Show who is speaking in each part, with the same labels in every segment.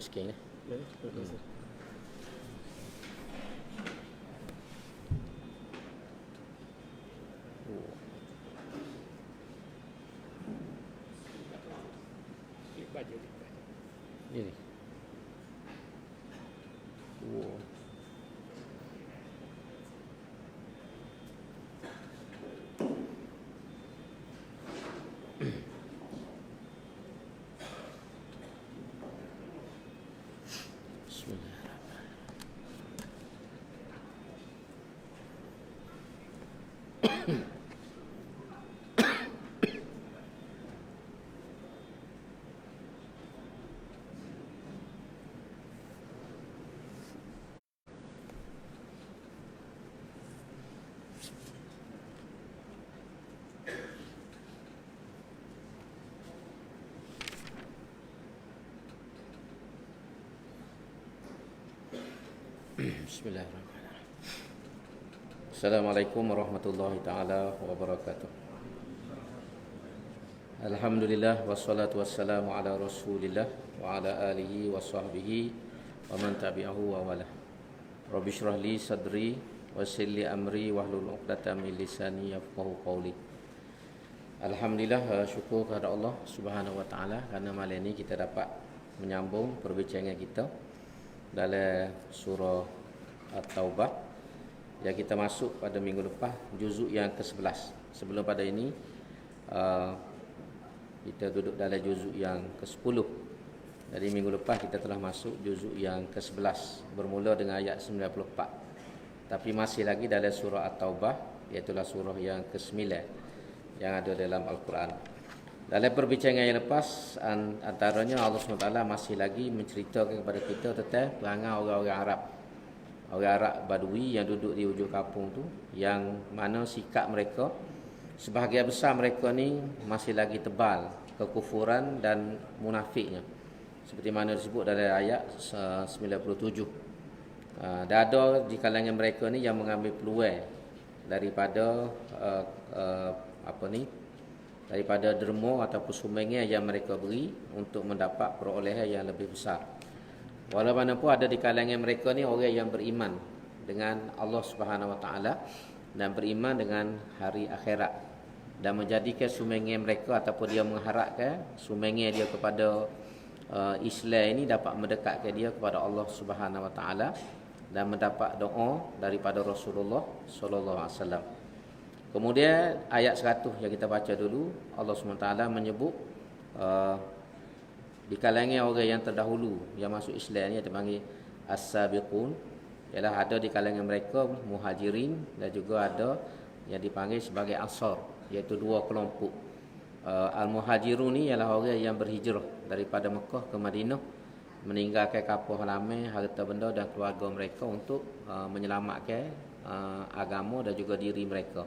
Speaker 1: sikit ni. Ini. Bismillahirrahmanirrahim. Assalamualaikum warahmatullahi taala wabarakatuh. Alhamdulillah wassalatu wassalamu ala Rasulillah wa ala alihi wa sahbihi wa man tabi'ahu wa wala. Rabbi shrah li sadri wa yassir li amri wahlul 'uqdatam min lisani yafqahu qawli. Alhamdulillah, syukur kepada Allah Subhanahu wa taala kerana malam ini kita dapat menyambung perbincangan kita dalam surah At-Taubah yang kita masuk pada minggu lepas, juzuk yang ke-11. Sebelum pada ini kita duduk dalam juzuk yang ke-10. Dari minggu lepas kita telah masuk juzuk yang ke-11 bermula dengan ayat 94. Tapi masih lagi dalam surah At-Taubah, iaitu surah yang ke-9 yang ada dalam Al-Quran. Dalam perbincangan yang lepas, antaranya Allah SWT masih lagi menceritakan kepada kita tentang perangai orang-orang Arab. Orang Arab Badui yang duduk di hujung kampung tu, yang mana sikap mereka, sebahagian besar mereka ni masih lagi tebal kekufuran dan munafiknya. Seperti mana disebut dalam ayat 97. Dan ada di kalangan mereka ni yang mengambil peluang daripada daripada derma ataupun sumbangan yang mereka beri untuk mendapat perolehan yang lebih besar. Walaupun ada di kalangan mereka ni orang yang beriman dengan Allah Subhanahu Wa Taala dan beriman dengan hari akhirat dan menjadikan sumbangan mereka ataupun dia mengharapkan sumbangan dia kepada Islam ini dapat mendekatkan dia kepada Allah Subhanahu Wa Taala dan mendapat doa daripada Rasulullah sallallahu alaihi wasallam. Kemudian ayat 100 yang kita baca dulu, Allah SWT menyebut di kalangan orang yang terdahulu yang masuk Islam ni yang dipanggil as-sabiqun, ialah ada di kalangan mereka muhajirin dan juga ada yang dipanggil sebagai ansar, iaitu dua kelompok. Al-muhajirun ni ialah orang yang berhijrah daripada Mekah ke Madinah, meninggalkan kapal halaman, harta benda dan keluarga mereka untuk menyelamatkan agama dan juga diri mereka.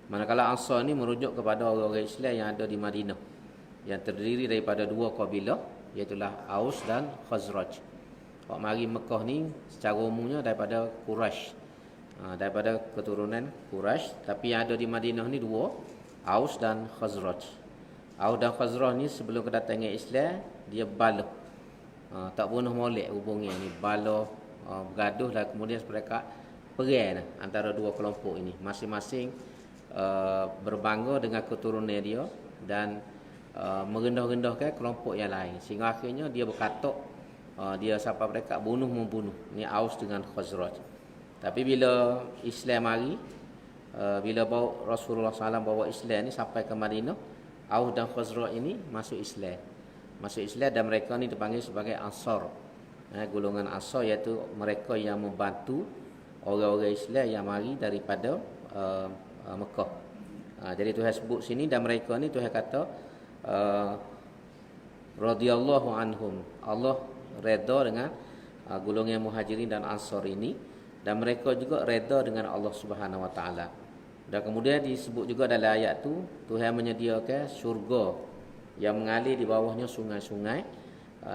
Speaker 1: Manakala Ansar ni merujuk kepada orang-orang Islam yang ada di Madinah, yang terdiri daripada dua kabilah, iaitu Aus dan Khazraj. Orang mari Mekah ni secara umumnya daripada Quraisy, daripada keturunan Quraisy, tapi yang ada di Madinah ni dua, Aus dan Khazraj. Aus dan Khazraj ni sebelum kedatangan Islam dia bala, tak bunuh molek hubungnya ni, bala bergaduh dan kemudian mereka perang antara dua kelompok ini, masing-masing berbangga dengan keturunan dia dan merendah-rendahkan kelompok yang lain, sehingga akhirnya dia berkatok dia sampai mereka bunuh-membunuh. Ni Aus dengan Khazraj. Tapi bila Islam mari, bila Rasulullah SAW bawa Islam ni sampai ke Madinah, Aus dan Khazraj ini masuk Islam dan mereka ni dipanggil sebagai Ansar. Golongan Ansar iaitu mereka yang membantu orang-orang Islam yang mari daripada Mekah. Jadi Tuhan sebut sini, dan mereka ni Tuhan kata radhiyallahu anhum, Allah redha dengan golongan muhajirin dan ansar ini, dan mereka juga redha dengan Allah Subhanahu Wa Taala. Dan kemudian disebut juga dalam ayat tu, Tuhan menyediakan syurga yang mengalir di bawahnya sungai-sungai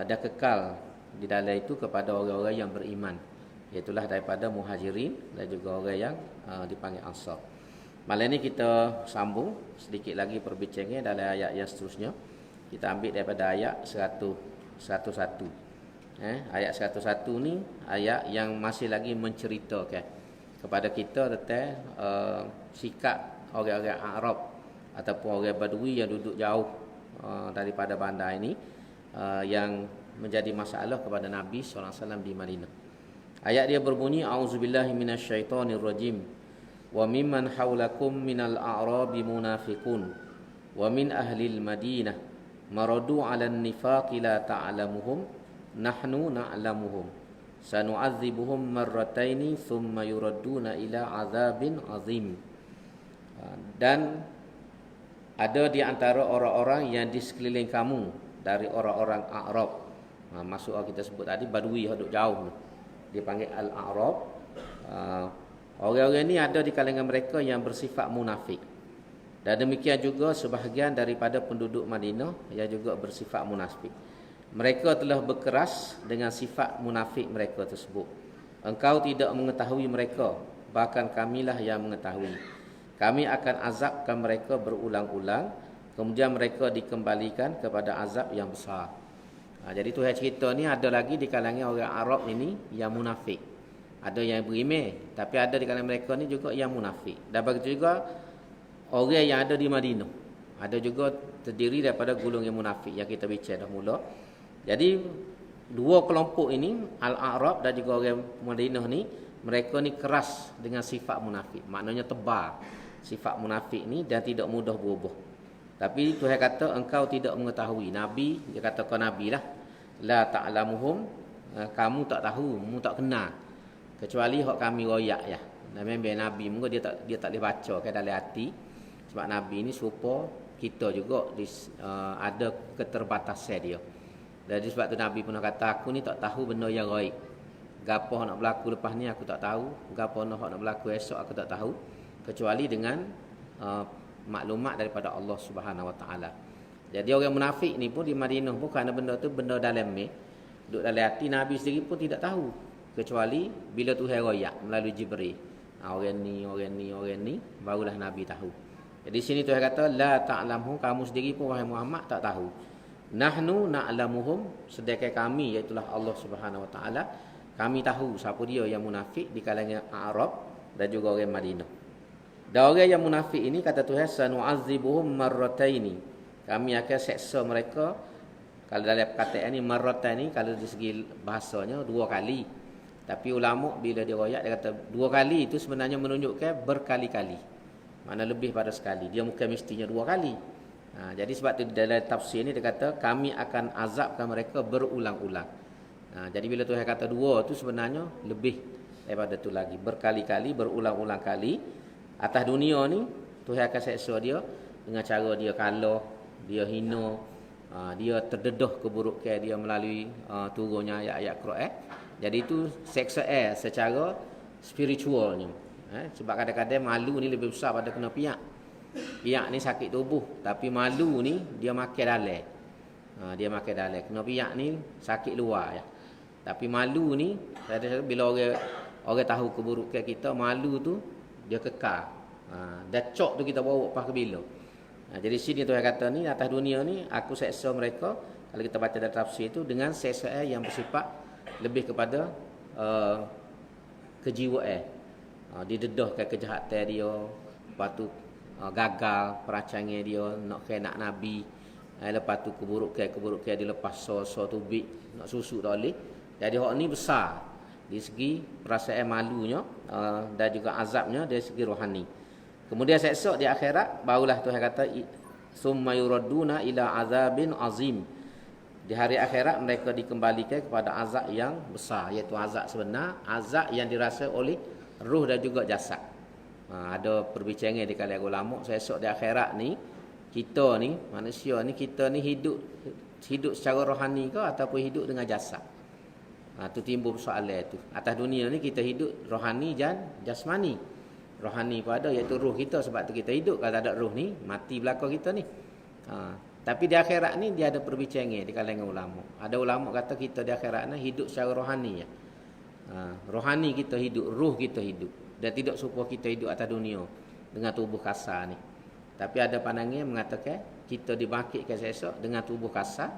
Speaker 1: dan kekal di dalam itu kepada orang-orang yang beriman, iaitulah daripada muhajirin dan juga orang yang dipanggil ansar. Malam ni kita sambung sedikit lagi perbincangan dalam ayat yang seterusnya. Kita ambil daripada ayat 101. Ayat 101 ni ayat yang masih lagi menceritakan kepada kita tentang sikap orang-orang Arab ataupun orang Badui yang duduk jauh daripada bandar ini, yang menjadi masalah kepada Nabi SAW di Madinah. Ayat dia berbunyi, A'udzubillahi minasyaitonirrajim. Wa mimman haulakum minal a'rabi munafiqun wa min ahlil Madinah maradu 'alan nifaqi la ta'lamuhum nahnu na'lamuhum sanu'adzibuhum marrataini thumma yuradduna ila 'adzabin 'azim. Dan ada di antara orang-orang yang di sekeliling kamu dari orang-orang Arab. Maksud kita sebut tadi Badui yang duduk jauh, dia panggil Al-A'rab. Orang-orang ini ada di kalangan mereka yang bersifat munafik. Dan demikian juga sebahagian daripada penduduk Madinah yang juga bersifat munafik. Mereka telah berkeras dengan sifat munafik mereka tersebut. Engkau tidak mengetahui mereka, bahkan kamilah yang mengetahui. Kami akan azabkan mereka berulang-ulang, kemudian mereka dikembalikan kepada azab yang besar. Jadi Tuhan cerita ni ada lagi di kalangan orang Arab ini yang munafik. Ada yang berimeh, tapi ada di kalangan mereka ni juga yang munafik. Dan begitu juga orang yang ada di Madinah, ada juga terdiri daripada golongan munafik yang kita bincang dah mula. Jadi dua kelompok ini, Al-A'rab dan juga orang Madinah ni, mereka ni keras dengan sifat munafik. Maknanya tebal sifat munafik ni dan tidak mudah berubah. Tapi Tuhan kata engkau tidak mengetahui. Nabi, dia kata kau Nabi lah, la ta'lamuhum, kamu tak tahu, kamu tak kenal, kecuali hak kami royak ya. Dan memang Nabi mungkin dia tak boleh baca ke dalam hati. Sebab Nabi ni serupa kita juga ada keterbatasan dia. Jadi sebab tu Nabi pernah kata, aku ni tak tahu benda yang gaib. Gapo nak berlaku lepas ni aku tak tahu, gapo nak berlaku esok aku tak tahu, kecuali dengan maklumat daripada Allah Subhanahu Wa Taala. Jadi orang munafik ni pun di Madinah pun kerana benda tu benda dalam ni, duduk dalam hati, Nabi sendiri pun tidak tahu, kecuali bila Tuhan royak melalui Jibril. Orang ni barulah Nabi tahu. Jadi sini Tuhan kata la ta'lamu, kamu sendiri pun wahai Muhammad tak tahu. Nahnu na'lamuhum, sedangkan kami iaitu Allah Subhanahu Wa Taala, kami tahu siapa dia yang munafik di kalangan Arab dan juga orang Madinah. Dan orang yang munafik ini kata Tuhan, sanu'adzibuhum marrataini, kami akan seksa mereka. Kalau dalam perkataan ni marrataini, kalau dari segi bahasanya dua kali. Tapi ulama bila dia royak dia kata dua kali itu sebenarnya menunjukkan berkali-kali. Mana lebih pada sekali. Dia bukan mestinya dua kali. Jadi sebab tu dalam tafsir ni dia kata kami akan azabkan mereka berulang-ulang. Jadi bila Tuhan kata dua tu sebenarnya lebih daripada tu lagi, berkali-kali, berulang-ulang kali. Atas dunia ni Tuhan akan seksa dia dengan cara dia kalah, dia hina, dia terdedah keburukan dia melalui turunnya ayat-ayat Quran. Jadi itu seksa secara spiritualnya. Sebab kadang-kadang malu ni lebih besar pada kena piak. Piak ni sakit tubuh, tapi malu ni dia makan dalam. Dia makan dalam. Kena piak ni sakit luar ya. Tapi malu ni bila orang tahu keburukan kita, malu tu dia kekal. Dacok tu kita bawa pas ke bila. Jadi sini Tuhan kata ni atas dunia ni aku seksa mereka, kalau kita baca dalam tafsir itu, dengan seksa yang bersifat lebih kepada kejiwaan. Didedahkan kejahatan dia, lepas tu gagal perancangan dia nak Nabi, lepas tu keburukan dia lepas so tubik nak susu tak boleh. Jadi hak ni besar di segi perasaan malunya dan juga azabnya dari segi rohani. Kemudian esok di akhirat barulah Tuhan kata summa yuradduna ila azabin azim. Di hari akhirat mereka dikembalikan kepada azab yang besar, iaitu azab sebenar, azab yang dirasa oleh ruh dan juga jasad. Ada perbincangan di kalangan ulama, esok di akhirat ni kita ni manusia ni, kita ni hidup secara rohani ke ataupun hidup dengan jasad. Tu timbul soalan tu. Atas dunia ni kita hidup rohani dan jasmani. Rohani pun ada, iaitu ruh kita, sebab tu kita hidup. Kalau tak ada ruh ni mati belakang kita ni. Tapi di akhirat ni dia ada perbincangan di kalangan ulama. Ada ulama kata kita di akhirat ni hidup secara rohani ya. Rohani kita hidup, ruh kita hidup, dan tidak serupa kita hidup atas dunia dengan tubuh kasar ni. Tapi ada pandangan mengatakan kita dibangkitkan esok dengan tubuh kasar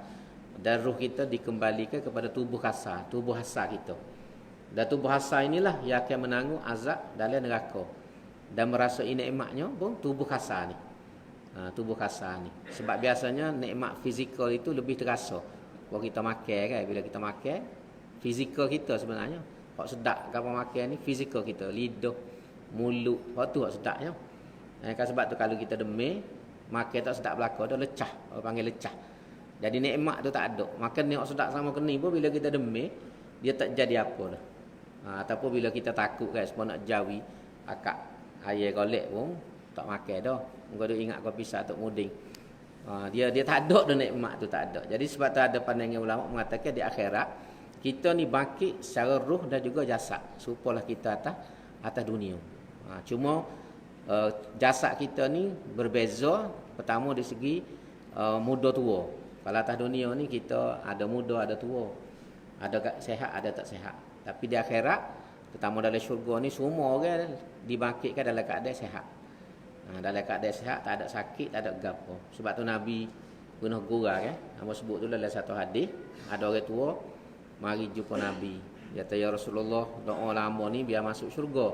Speaker 1: dan ruh kita dikembalikan kepada tubuh kasar, tubuh hasar kita. Dan tubuh hasar inilah yang akan menanggung azab dalam neraka. Dan merasai nikmatnya pun tubuh kasar ni. Tubuh kasar ni. Sebab biasanya nikmat fizikal itu lebih terasa. Kalau kita makan kan, bila kita makan, fizikal kita sebenarnya. Hak sedap kalau makan ni fizikal kita, lidah, mulut, hak tu hak sedapnya. Kan sebab tu kalau kita demam, makan tak sedap belaka, dah lecah. Orang panggil lecah. Jadi nikmat tu tak ada. Makan ni hak sedap sama keni pun bila kita demam, dia tak jadi apa dah. Ataupun bila kita takut kan semua nak jawi akak air golek pun tak makan dah. Engkau tu ingat kau pisah tok muding. Dia tak ada dah nikmat tu tak ada. Jadi sebab tu ada pandangan ulama mengatakan di akhirat kita ni bangkit secara ruh dan juga jasad. Supalah kita atas dunia. Cuma jasad kita ni berbeza. Pertama dari segi muda tua. Kalau atas dunia ni kita ada muda ada tua. Ada sehat ada tak sehat. Tapi di akhirat, terutama dalam syurga ni semua orang dibangkitkan dalam keadaan sehat. Dalam keadaan sehat, tak ada sakit, tak ada gapo. Sebab tu Nabi pernah gurau kan. Nama sebut tu dalam satu hadis, ada orang tua mari jumpa Nabi. Dia kata, ya Rasulullah, doa lama ni biar masuk syurga.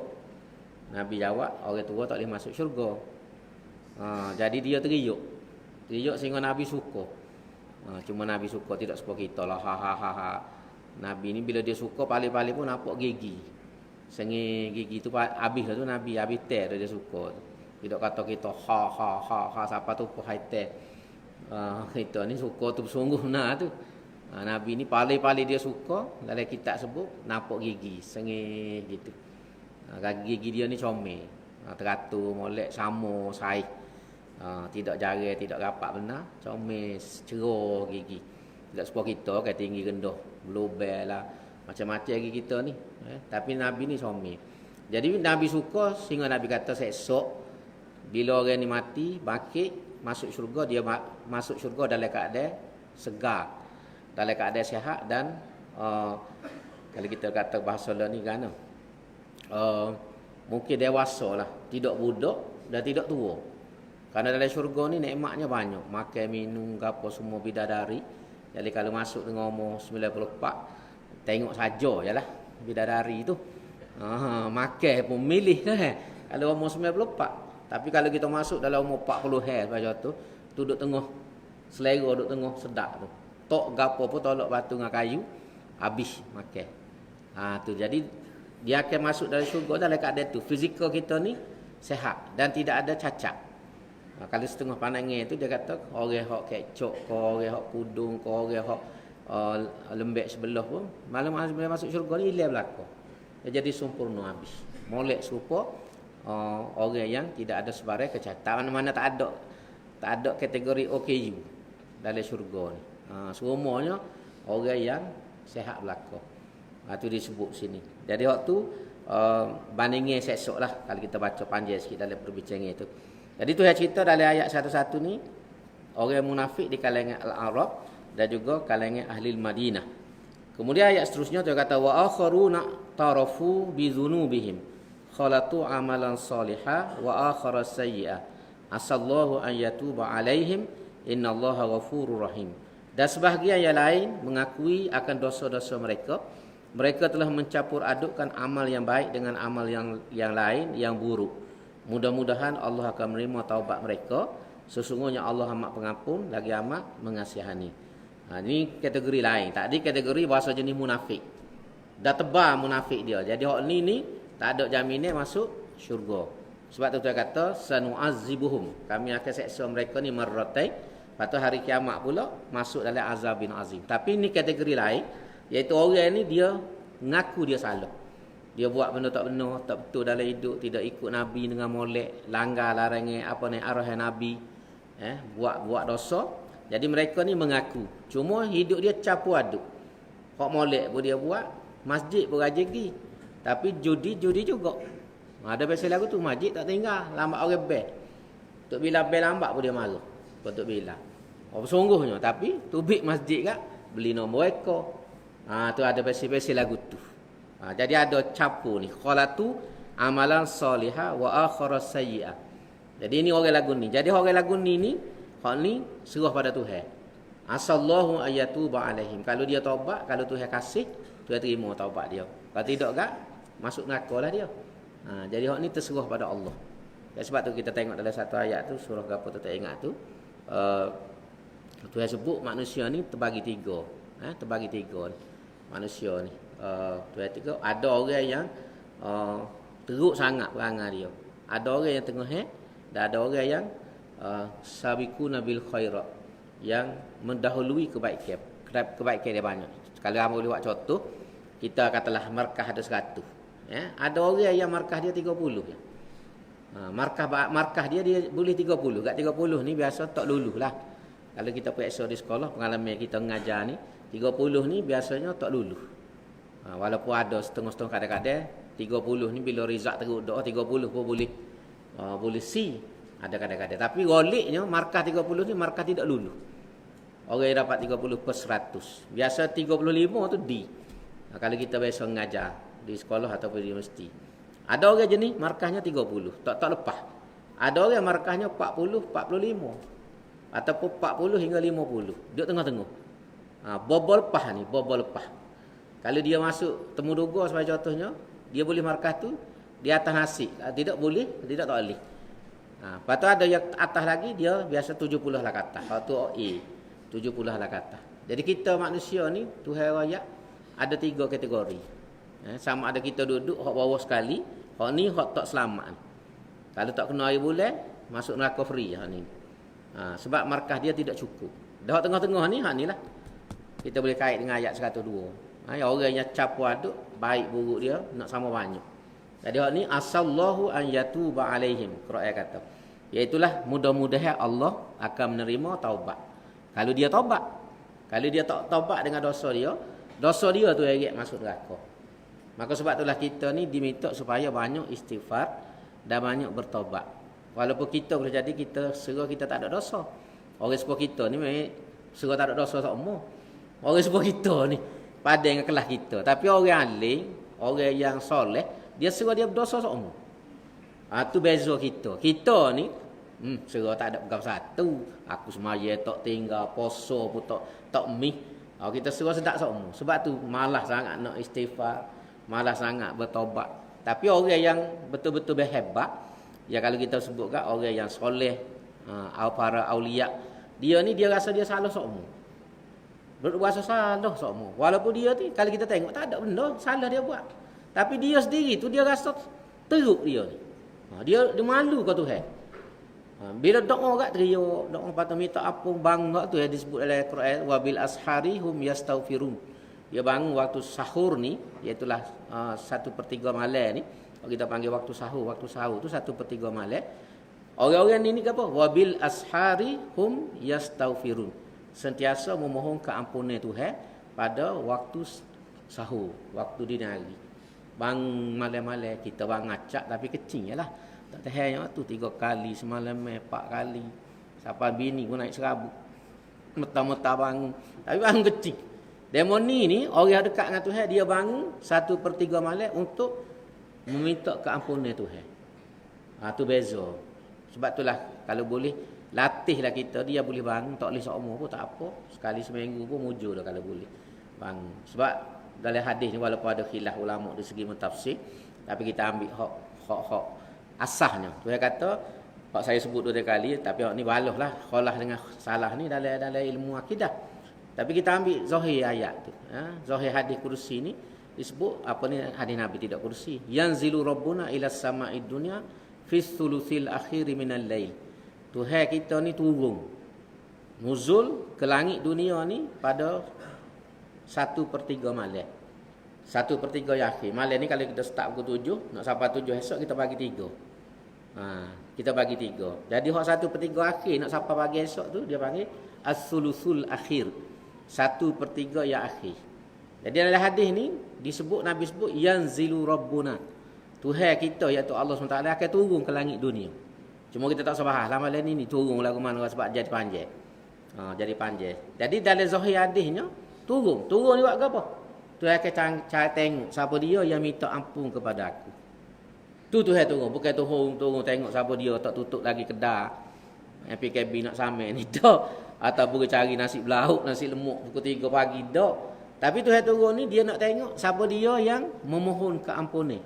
Speaker 1: Nabi jawab, orang tua tak boleh masuk syurga. Jadi dia teriuk sehingga Nabi suka. Cuma Nabi suka, tidak suka kita lah. Nabi ni bila dia suka paling-paling pun nampak gigi. Sengih gigi tu habis lah tu Nabi, habis teh dia suka. Tidak kata kita ha siapa tu pun hai teh. Kita ni suka tu sungguh tu. Nabi ni paling-paling dia suka dalam kitab sebut nampak gigi, sengih gitu. Gigi dia ni comel. Teratur, molek, sama, saih. Tidak jaring, tidak rapat benar, comel, cerah gigi. Tidak seperti kita kan tinggi rendah, global lah, macam-macam gigi kita ni. Tapi Nabi ni somel. Jadi Nabi suka sehingga Nabi kata esok bila orang ni mati, bangkit, masuk syurga, dia masuk syurga dalam keadaan segar, dalam keadaan sihat dan kalau kita kata bahasa lain ni kan mungkin dewasa lah, tidak budak dan tidak tua. Kerana dalam syurga ni nikmatnya banyak, makan, minum, apa semua bidadari. Jadi kalau masuk dengan umur 94, tengok saja jelah bidadari tu. Makan pun milih dah. Kalau umur 94. Tapi kalau kita masuk dalam umur 40 macam tu, duduk tengah selera, duduk tengah sedap tu. Tok gapo pun tolak batu dengan kayu, habis makan. Tu jadi dia akan masuk dalam syurga dalam keadaan tu. Fizikal kita ni sehat dan tidak ada cacat. Kalau setengah pandangan itu dia kata orang hok kecok, orang hok kudung, orang hok lembek sebelah pun malam masuk syurga ni hilang belaka. Dia jadi sempurna habis. Molek serupa orang yang tidak ada sebarang kecacatan. Mana-mana tak ada kategori OKU dalam syurga ni. Semuanya orang yang sehat belaka. Itu disebut sini. Jadi waktu bandingnya esok lah kalau kita baca panjang sikit dalam perbincangan itu. Jadi tu yang cerita dalam ayat 11 ni orang munafik di kalangan Al-Arab dan juga kalangan ahli Madinah. Kemudian ayat seterusnya dia kata wa akharuna tarafu bi dzunubihim khalatu amalan salihah wa akhara sayyi'ah asallahu an yatuba alaihim innallaha ghafurur rahim. Dan sebahagian yang lain mengakui akan dosa-dosa mereka. Mereka telah mencampur adukkan amal yang baik dengan amal yang lain yang buruk. Mudah-mudahan Allah akan menerima taubat mereka. Sesungguhnya Allah amat pengampun lagi amat mengasihani. Ini kategori lain. Tadi kategori bahasa jenis munafik. Dah tebal munafik dia. Jadi hak ni tak ada jaminan masuk syurga. Sebab tu dia kata sanu'azibuhum. Kami akan seksa mereka ni marratain. Lepas tu hari kiamat pula masuk dalam azab bin azim. Tapi ni kategori lain, iaitu orang ni dia ngaku dia salah. Dia buat benda tak benar, tak betul dalam hidup, tidak ikut Nabi dengan molek, langgar larangan apa ni arahan Nabi, buat dosa. Jadi mereka ni mengaku. Cuma hidup dia campur aduk. Hak molek pun dia buat, masjid pun rajin pergi. Tapi judi juga. Ada biasa lagu tu masjid tak tinggal, lambat orang bel. Tok bila bel lambat pun dia marah. Tok bila. Sungguhnya tapi tubik masjid kak beli nombor ekor. Tu ada biasa lagu tu. Jadi ada campur ni khalatu amalan salihah wa akhara sayyi'ah. Jadi ini orang lagu ni. Jadi orang lagu ni hak ni serah pada Tuhan. Asallahu ayatuba alaihim. Kalau dia taubat, kalau Tuhan kasih, Tuhan terima taubat dia. Kalau tidak gak, masuk neraka lah dia. Jadi hak ni terserah pada Allah. Sebab tu kita tengok dalam satu ayat tu, surah apa tu tak ingat tu. Tuhan sebut manusia ni terbagi tiga. Terbagi tiga ni. Manusia ni. Tuhan tiga. Ada orang yang teruk sangat perangai dia. Ada orang yang tengah dan ada orang yang sabiquna bil khairat, yang mendahului kebaikan. Kebaikan dia banyak. Kalau hamba boleh buat contoh, kita katalah markah ada 100. Ada orang yang markah dia 30 je. Markah dia boleh 30. Kat 30 ni biasa tak lulus lah. Kalau kita periksa di sekolah, pengalaman kita mengajar ni, 30 ni biasanya tak lulus. Walaupun ada setengah-setengah kadang-kadang 30 ni bila result teruk dah 30 pun boleh C. Ada kadang-kadang. Tapi goliknya markah 30 ni markah tidak lulus. Orang yang dapat 30 per 100. Biasa 35 tu D. Kalau kita biasa mengajar di sekolah ataupun di universiti. Ada orang jenis markahnya 30. Tak lepas. Ada orang markahnya 40, 45. Ataupun 40 hingga 50. Duduk tengah-tengah. Bobol lepas ni. Bobol lepas. Kalau dia masuk temu duga sebagai contohnya, dia boleh markah tu di atas nasi. Tidak boleh, tidak tak boleh. Lepas tu ada yang atas lagi, dia biasa 70 lah kata. Kalau tu A, 70 lah kata. Jadi kita manusia ni, Tuhan raya, ada 3 kategori. Sama ada kita duduk, hak bawah sekali, hak ni hak tak selamat. Kalau tak kena air bulan, masuk neraka free hak ni. Sebab markah dia tidak cukup. Dah tengah-tengah ni, hak ni lah. Kita boleh kait dengan ayat 102. Orang yang capu aduk, baik buruk dia, nak sama banyak. Jadi hak ni, asallahu an yatuba alaihim. Quran kata. Iaitulah mudah-mudahan Allah akan menerima taubat. Kalau dia taubat. Kalau dia tak taubat dengan dosa dia tu yang masuk neraka. Maka sebab itulah kita ni diminta supaya banyak istighfar dan banyak bertaubat. Walaupun kita boleh jadi kita serah kita tak ada dosa. Orang sepuh kita ni memang serah tak ada dosa semua. Orang sepuh kita ni pada dengan kelas kita. Tapi orang alim, orang yang soleh, dia serah dia berdosa semua. Tu beza kita. Kita ni serah tak ada pegang satu. Aku semaya tak tinggal, poso pun tak mi. Kita serah sedak semua. Sebab tu malas sangat nak istighfar, malas sangat bertobat. Tapi orang yang betul-betul berhebat, ya kalau kita sebut kan orang yang soleh, para aulia, dia ni dia rasa dia salah semua. Berasa salah semua. Walaupun dia ni kalau kita tengok tak ada benda salah dia buat. Tapi dia sendiri tu dia rasa teruk dia ni. Dia malu ke Tuhan. Bila doa kat teriak, doa patut minta ampun bangga tu yang disebut dalam Quran, wabil ashari hum yastaghfirun. Dia bangun waktu sahur ni, iaitu 1/3 malam ni. Kalau kita panggil waktu sahur tu 1/3 malam. Orang-orang ni apa? Wabil ashari hum yastaghfirun. Sentiasa memohon keampunan Tuhan pada waktu sahur, waktu dini hari. Bang malam-malam kita bang ngacak tapi kecil je lah. Tak tahan tu 3 kali semalam 4 kali. Sampai bini pun naik serabut. Meta-meta bangun. Tapi bangun kecil. Demo ni orang dekat dengan Tuhan dia bangun 1/3 malam untuk meminta keampunan Tuhan. Tu beza. Sebab itulah kalau boleh latihlah kita, dia boleh bangun tak boleh seumur pun tak apa. Sekali seminggu pun mujur dah kalau boleh. Bangun. Sebab dalam hadis ni walaupun ada khilaf ulama dari segi mentafsir, tapi kita ambil hak asahnya. Tuhan kata hak saya sebut 2 kali tapi hak ni balahlah khalah dengan salah ni dalam ilmu akidah. Tapi kita ambil zahir ayat tu. Zahir hadis kursi ni disebut apa ni hadis Nabi tidak kursi. Yanzilu rabbuna ila sama'id dunya fi thuluthil akhir minal lail. Tuhan kita ni turun. Nuzul ke langit dunia ni pada 1/3 malam. 1/3 yang akhir. Malam ni kalau kita start pukul 7, nak sampai 7 esok kita bagi 3. Kita bagi 3. Jadi hak 1/3 akhir nak sampai pagi esok tu dia panggil as-sulusul akhir. 1/3 yang akhir. Jadi dalam hadis ni disebut Nabi sebut yanzilu rabbuna. Tuhan kita iaitu Allah SWT akan turun ke langit dunia. Cuma kita tak sabah lah malam ni turun lagu mana sebab jadi panjang. Jadi panjang. Jadi dalam zahir hadisnya turun ni buat apa? Tuhan akan cari tengok siapa dia yang minta ampun kepada aku. Tu Tuhan turun, bukan turun tengok siapa dia tak tutup lagi kedai. PKB nak samai ni tak. ataupun cari nasi belauk, nasi lemuk pukul 3 pagi dak. Tapi Tuhan turun ni dia nak tengok siapa dia yang memohon keampunan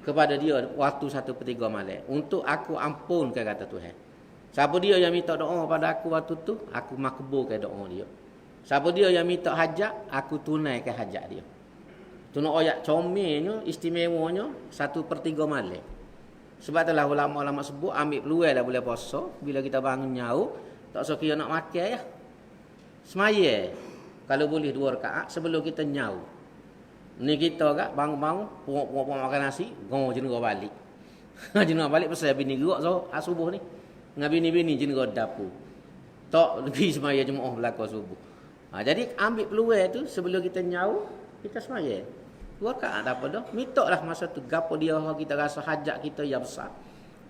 Speaker 1: kepada dia waktu 1/3 malam. Untuk aku ampunkan kata Tuhan. Siapa dia yang minta doa pada aku waktu tu, aku makbulkan doa dia. Siapa dia yang minta hajat, aku tunaikan hajat dia. Tu nak ayat comelnya, istimewanya 1/3 malam. Sebab itulah ulama-ulama sebut ambil peluang dah boleh puasa. Bila kita bangun nyauk, tak usah kira nak makan ya. Semaya. Kalau boleh 2 rakaat sebelum kita nyauk. Ni kita kak bangun-bangun, puak-puak makan nasi, gong jenera balik. Jenera balik pasal bini gerak so subuh ni. Dengan bini-bini jenera dapur. Tak lebih semaya jemaah belakang subuh. Jadi ambil peluang tu sebelum kita nyauk, kita semaya. 2 rakaat tak apa dah. Mintalah masa tu gapo dia kita rasa hajat kita yang besar.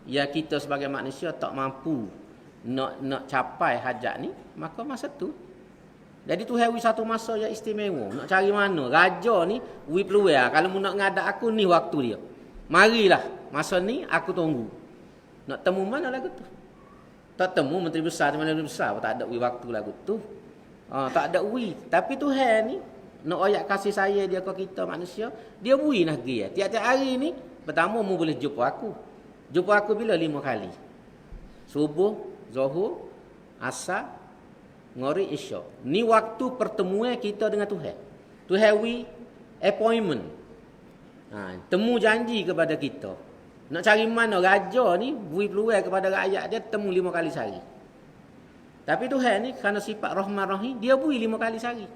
Speaker 1: Ya kita sebagai manusia tak mampu nak capai hajat ni, maka masa tu. Jadi tu hari satu masa yang istimewa. Nak cari mana? Raja ni wi peluang. Kalau mu nak ngadak aku ni waktu dia. Marilah masa ni aku tunggu. Nak temu mana lagu tu? Tak temu menteri besar di mana menteri besar, tak ada wi waktu lagu tu. Tak ada wi. Tapi Tuhan ni nak ayat kasih saya dia ke kita manusia, dia bui nak pergi. Tiap-tiap hari ni, pertama mu boleh jumpa aku. Jumpa aku bila 5 kali. Subuh, Zuhur, Asar, Maghrib, Isyak. Ni waktu pertemuan kita dengan Tuhan. Tuhan we appointment. Temu janji kepada kita. Nak cari mana raja ni bui peluang kepada rakyat dia temu 5 kali sehari. Tapi Tuhan ni kerana sifat Rahman Rahim, dia bui 5 kali sehari.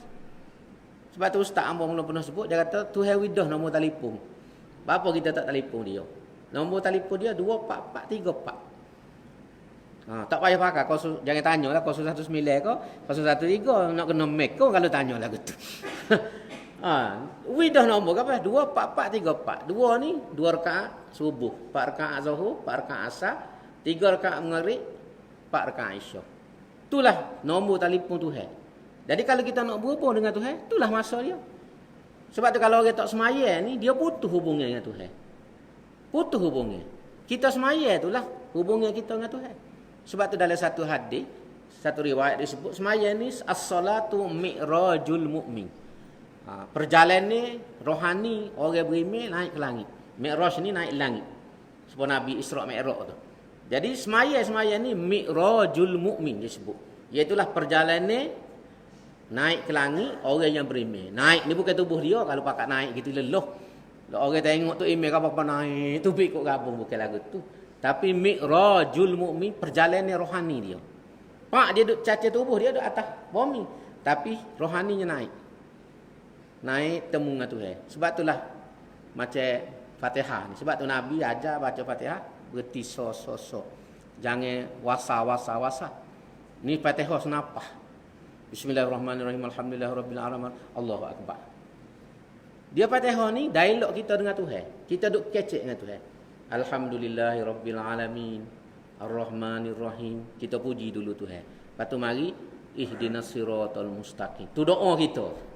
Speaker 1: Sebab tu Ustaz Ambo mula pernah sebut, dia kata Tuhan widah nombor telefon. Apa kita tak telefon dia? Nombor telefon dia 24434. Tak payah pakai, jangan tanya lah 019 ke 013 nak kena make ke kalau tanya lah gitu. Widah nombor apa? 24434. 2 ni 2 rakaat subuh, 4 rakaat zuhur, 4 rakaat asar, 3 rakaat maghrib, 4 rakaat isyak. Itulah nombor telefon Tuhan. Jadi kalau kita nak berhubung dengan Tuhan, itulah masa dia. Sebab tu kalau orang tak semaya ni, dia putus hubungan dengan Tuhan. Putus hubungan. Kita semaya itulah hubungan kita dengan Tuhan. Sebab tu dalam satu hadis, satu riwayat disebut, semaya ni as-salatu mi'rajul mu'min. Perjalanan rohani orang beriman naik ke langit. Mi'raj ni naik langit. Sebab Nabi Isra' Mi'raj tu. Jadi semaya ni mi'rajul mu'min disebut. Iaitulah perjalanan naik ke langit orang yang beriman. Naik ni bukan tubuh dia. Kalau pakat naik gitu leluh. Orang tengok tu iman apa-apa naik. Tu pergi kot gabung bukan lagu tu. Tapi mi'rajul mu'min perjalanan rohani dia. Pak dia duduk caca tubuh dia duduk atas bumi. Tapi rohaninya naik. Naik temu dengan Tuhan. Sebab itulah macam Fatihah ni. Sebab tu Nabi ajar baca Fatihah berhenti so. Jangan wasa. Ni Fatihah senapah. Bismillahirrahmanirrahim. Alhamdulillahirabbil alamin. Allahu akbar. Dia Fatihah ni dialog kita dengan Tuhan. Kita duk kecek dengan Tuhan. Alhamdulillahirabbil alamin. Arrahmanirrahim. Kita puji dulu Tuhan. Lepas tu mari ihdinas siratal mustaqim. Tu doa kita.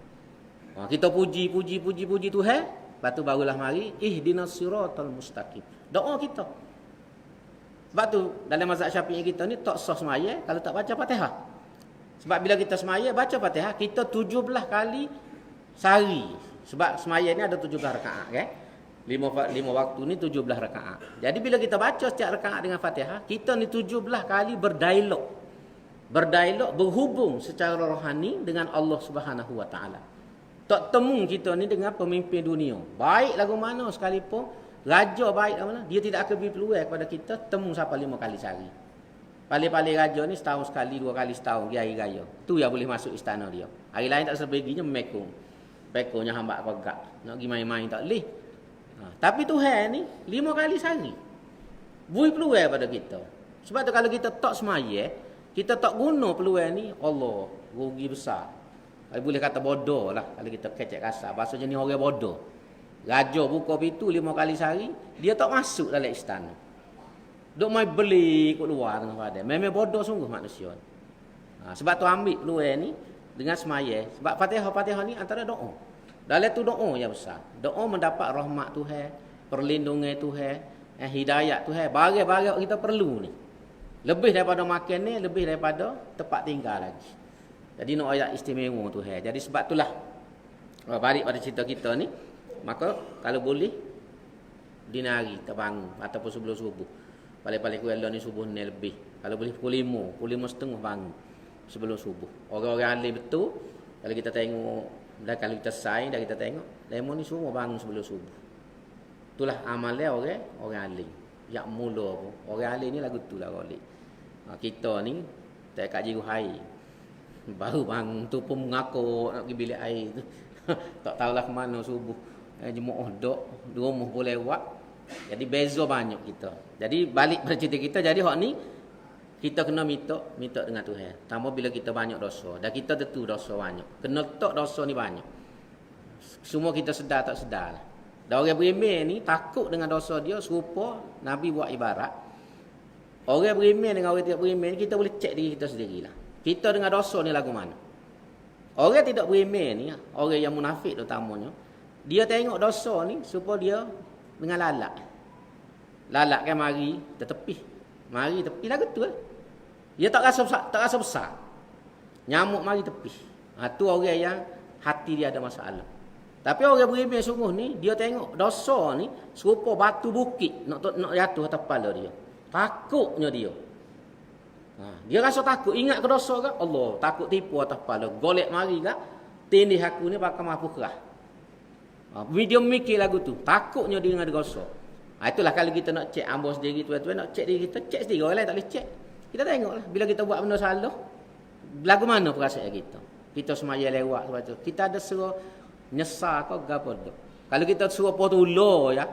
Speaker 1: Kita puji Tuhan. Lepas tu barulah mari ihdinas siratal mustaqim. Doa kita. Sebab tu dalam mazhab Syafi'i kita ni tak sah semaya kalau tak baca Fatihah. Sebab bila kita semaya baca Fatihah, kita 17 kali sehari. Sebab semaya ni ada 17 rakaat kan. 5 waktu ni 17 rakaat. Jadi bila kita baca setiap rakaat dengan Fatihah, kita ni 17 kali berdialog. Berhubung secara rohani dengan Allah Subhanahu Wa Taala. Tak temu kita ni dengan pemimpin dunia. Baik lagu mana sekalipun, raja baik lagu mana, dia tidak akan beri peluang kepada kita temu sampai 5 kali sehari. Paling-paling raja ni setahun sekali, 2 kali setahun pergi hari raya. Tu yang boleh masuk istana dia. Hari lain tak sebaginya mekong. Pekonya hamba pegak. Nak pergi main-main tak boleh. Tapi Tuhan ni 5 kali sehari. Beri peluang pada kita. Sebab tu kalau kita tak semaya, kita tak guna peluang ni, Allah, rugi besar. Boleh kata bodoh lah kalau kita kecek kasar. Bahasanya ni orang bodoh. Raja buka pintu 5 kali sehari, dia tak masuk dalam istana. Duk mai beli kat luar tengah pada. Memang bodoh sungguh manusia. Sebab tu ambil peluang ni dengan semaya. Sebab Fatihah ni antara doa. Dalam tu doa yang besar. Doa mendapat rahmat Tuhan, perlindungan Tuhan, hidayat Tuhan. Barang-barang kita perlu ni. Lebih daripada makan ni, lebih daripada tempat tinggal lagi. Jadi nak ayat istimewa tu. Jadi sebab itulah, balik pada cerita kita ni, maka kalau boleh, dini hari terbangun ataupun sebelum subuh. Paling-paling kuala ni subuh ni lebih. Kalau boleh pukul 5:30 bangun sebelum subuh. Orang-orang alim betul, kalau kita tengok, dan kalau kita sign, dan kita tengok, lemon ni semua bangun sebelum subuh. Itulah amalnya orang alim. Yang mula pun. Orang alim ni lagu tu lah orang alim. Kita ni, tak kat jiru air. Baru bangun tu pun mengaku nak pergi bilik air tu. Tak tahulah ke mana subuh. Jemaah dok, di rumah boleh lewat. Jadi beza banyak kita. Jadi balik pada cerita kita, jadi hak ni kita kena minta dengan Tuhan. Tambah bila kita banyak dosa. Dan kita tentu dosa banyak. Kena letak dosa ni banyak. Semua kita sedar tak sedar lah. Dan orang beriman ni takut dengan dosa dia, serupa Nabi buat ibarat. Orang beriman dengan orang tidak beriman ni, kita boleh cek diri kita sendirilah. Kita dengan dosa ni lagu mana? Orang tidak beriman ni, orang yang munafik terutamanya, dia tengok dosa ni supaya dia dengan lalak. Lalak kan mari tepi. Mari tepi lagu tu lah. Dia tak rasa besar. Nyamuk mari tepi. Tu orang yang hati dia ada masalah. Tapi orang beriman sungguh ni, dia tengok dosa ni serupa batu bukit nak jatuh atas kepala dia. Takutnya dia. Dia rasa takut, ingat ke dosa ke? Allah, takut tipu atas kepala. Golek mari ke? Tindih aku ni pakai mampu kerah. Dia mikir lagu tu. Takutnya dia dengan dosa. Itulah kalau kita nak cek ambo sendiri, tuan-tuan nak cek diri kita, cek sendiri. Orang lain tak boleh cek. Kita tengoklah bila kita buat benda salah, lagu mana perasaan kita? Kita semaya lewat sebab tu. Kita ada suruh nyesal kau gapo dak. Kalau kita suruh potolo ya.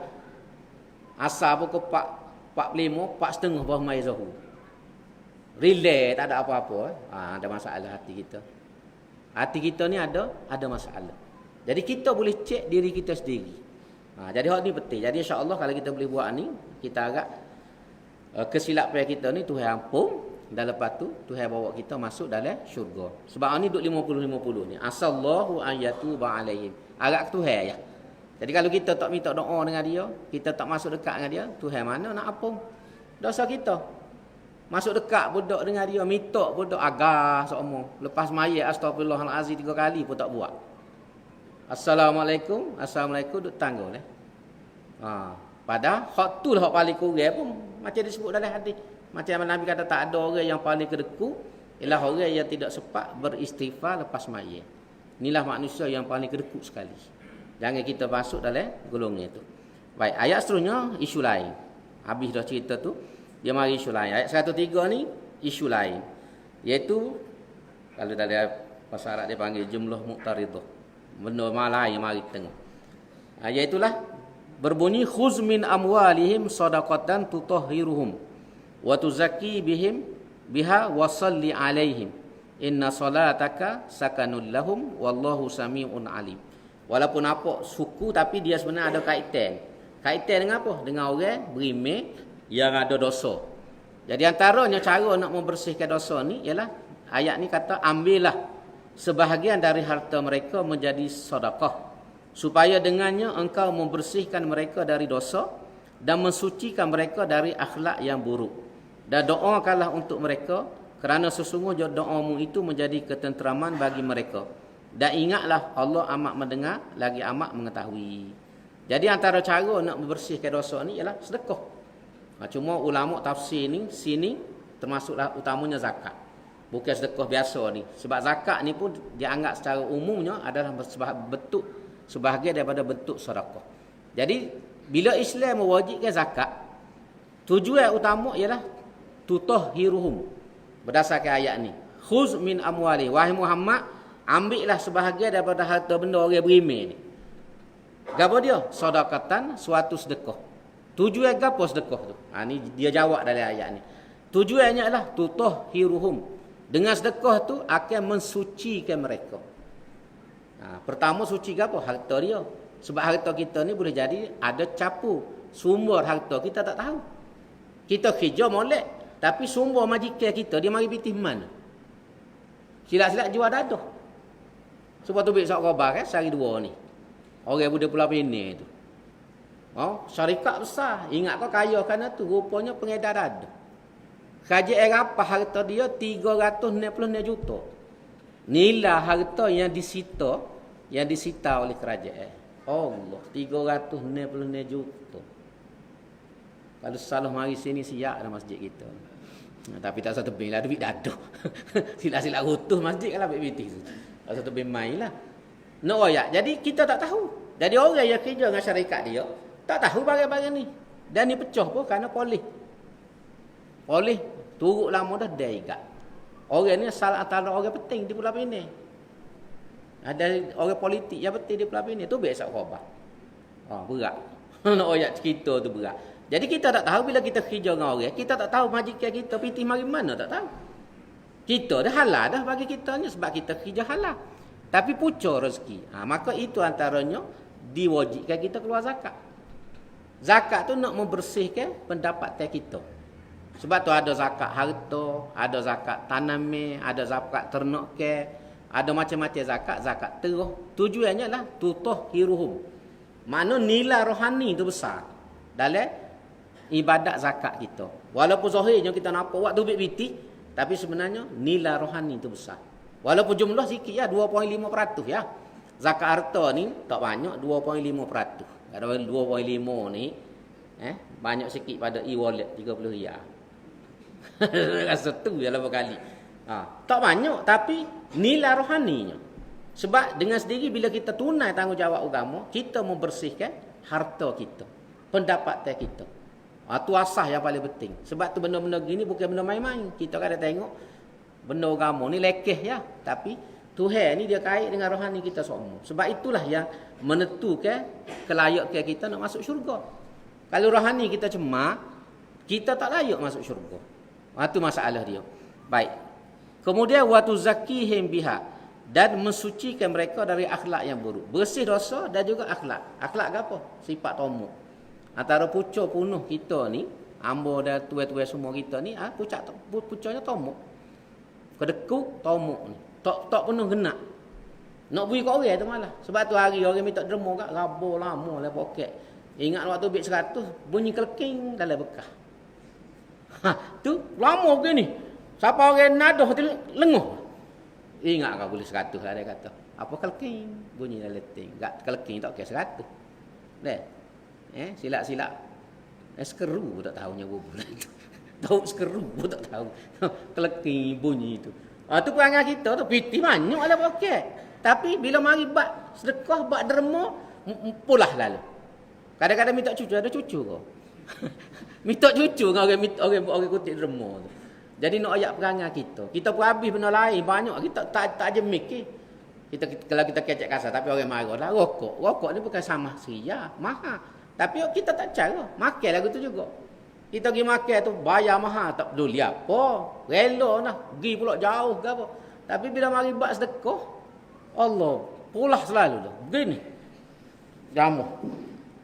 Speaker 1: Asal pukul 4:45, 4:30 bawah mai Zuhur. Relax, tak ada apa-apa. Ada masalah hati kita. Hati kita ni ada masalah. Jadi kita boleh cek diri kita sendiri. Jadi hal ni penting. Jadi insya-Allah kalau kita boleh buat ni, kita agak kesilapan kita ni Tuhan ampun. Dan lepas tu Tuhan bawa kita masuk dalam syurga. Sebab ni duk 50-50 ni. Asallahu an yatuba alaihim. Agak Tuhan ya. Jadi kalau kita tak minta doa dengan dia, kita tak masuk dekat dengan dia, Tuhan mana nak ampun dosa kita. Masuk dekat pun dok dengan dia, minta pun dok agak semua. Lepas mayat astagfirullahalazim 3 kali pun tak buat. Assalamualaikum duk tangguh lah. Padahal hak tu lah hak paling kurang pun macam disebut dalam hadis. Macam Nabi kata tak ada orang yang paling kedeku ialah orang yang tidak sempat beristighfar lepas mayat. Inilah manusia yang paling kedeku sekali. Jangan kita masuk dalam golongan itu. Baik, ayat seterusnya isu lain. Habis dah cerita tu, dia mari isu lain. Ayat 103 ni isu lain. Iaitu kalau dalam bahasa Arab dia panggil jumlah muqtaridah. Benda lain mari tengok. Iaitulah berbunyi khuz min amwalihim sadaqatan tutahhiruhum wa tuzakki bihim biha wa salli alaihim inna salataka sakanul lahum wallahu samiun alim. Walaupun apa suku tapi dia sebenarnya ada kaitan. Kaitan dengan apa? Dengan orang beriman yang ada dosa. Jadi antaranya cara nak membersihkan dosa ni ialah ayat ni kata ambillah sebahagian dari harta mereka menjadi sedekah supaya dengannya engkau membersihkan mereka dari dosa dan mensucikan mereka dari akhlak yang buruk. Dan doakanlah untuk mereka kerana sesungguhnya doamu itu menjadi ketenteraman bagi mereka. Dan ingatlah Allah amat mendengar lagi amat mengetahui. Jadi antara cara nak membersihkan dosa ni ialah sedekah. Cuma ulama tafsir ni sini termasuklah utamanya zakat. Bukan sedekah biasa ni. Sebab zakat ni pun dianggap secara umumnya adalah bentuk sebahagian daripada bentuk sedekah. Jadi bila Islam mewajibkan zakat, tujuan utama ialah tutahhiruhum. Berdasarkan ayat ni, khuz min amwali, wahai Muhammad, ambillah sebahagian daripada harta benda orang beriman ni. Gapo dia? Sedekatan, suatu sedekah. Tujuan gapo sedekah tu? Ni dia jawab dalam ayat ni. Tujuannya adalah tutahhiruhum. Dengan sedekah tu akan mensucikan mereka. Pertama suci gapo? Harta dia. Sebab harta kita ni boleh jadi ada capu. Sumber harta kita tak tahu. Kita kerja molek, tapi sumber majikan kita dia mari pitih mana? Silap-silap jual dadah. Sebab tu besok khabar kan sehari 2 ni. Orang budak Pulau Pinang tu. Syarikat besar. Ingat kau kaya kerana tu rupanya pengedar dadah. Kerajaan apa harta dia 360 juta. Nilai harta yang disita oleh kerajaan. Allah, 360 juta. Kalau salah mari sini siap dah masjid kita. Tapi tak satu bin lah, duit dadah. Sila-sila utuh masjid kan lah BBT tu. Tak satu bin main lah. No, ya. Jadi kita tak tahu. Jadi orang yang kerja dengan syarikat dia, tak tahu bagian-bagian ni. Dan ni pecah pun kerana polis. Polis turut lama dah dia ikat. Orang ni salah antara orang penting di Pulau Pinang. Ada orang politik yang penting di Pulau Pinang. Tu biasa khabar. Berat. Nak ayat cerita tu berat. Jadi kita tak tahu bila kita kerja dengan orang, kita tak tahu majikan kita pitih mari mana, tak tahu. Kita dah halal dah bagi kita ni sebab kita kerja halal. Tapi pucuk rezeki. Maka itu antaranya diwajibkan kita keluar zakat. Zakat tu nak membersihkan pendapatan kita. Sebab tu ada zakat harta, ada zakat tanam, ada zakat ternak ke, ada macam-macam zakat terus. Tujuannya lah tutuh hiruhum. Mana nilai rohani tu besar dalam ibadat zakat kita. Walaupun zahirnya kita nampak waktu biti, tapi sebenarnya nilai rohani itu besar. Walaupun jumlah sikit ya, 2.5% ya. Zakat harta ni tak banyak, 2.5%. Kalau 2.5 ni banyak sikit pada e-wallet 30 riyal. Rasa tu dalam berkali. Tak banyak tapi nilai rohaninya. Sebab dengan sendiri bila kita tunai tanggungjawab agama, kita membersihkan harta kita, pendapatan kita. Itu asas yang paling penting. Sebab tu benda-benda gini bukan benda main-main. Kita kadang tengok benda agama ni lekeh ya. Tapi Tuhan ni dia kait dengan rohani kita semua. Sebab itulah yang menentukan kelayakan kita nak masuk syurga. Kalau rohani kita cemar, kita tak layak masuk syurga. Itu masalah dia. Baik. Kemudian watu zakihim biha, dan mensucikan mereka dari akhlak yang buruk. Bersih dosa dan juga akhlak. Akhlak apa? Sifat tomuk. Antara pucuk punuh kita ni, ambo dan tuai-tuai semua kita ni, pucuknya tomuk. Kedekuk tomuk ni. Tak penuh genak. Nak bui kat orang tu malah. Sebab tu hari orang minta derma kat rabur lama lah poket. Ingat waktu bit 100 bunyi keleking dalam bekas. Tu lama ke ni. Siapa orang nadah tu lenguh. Ingat kau boleh 100 lah dia kata. Apa keleking bunyi dalam ting. Gak keleking tak ke 100. Deh. Silap-silap. Sekeru pun tak tahunya bubulan itu. Tahu sekeru pun tak tahu. Keleking bunyi itu. Tu perangai kita tu piti banyak lah poket. Tapi bila mari bak sedekah, bak derma, pulah lalu. Kadang-kadang minta cucu, ada cucu kau. Minta cucu dengan orang kutip derma tu. Jadi nak ayat perangai kita. Kita pun habis benda lain banyak, kita tak jemik ke. Kalau kita kecek kasar tapi orang marah lah rokok. Rokok ni bukan sama seria, mahal. Tapi kita tak cara. Makan lagu tu juga. Kita pergi makan tu bayar mahal. Tak peduli apa. Rela lah. Pergi pula jauh ke apa. Tapi bila mari bak sedekah, Allah. Pulah selalu dah. Begini. Jamuh.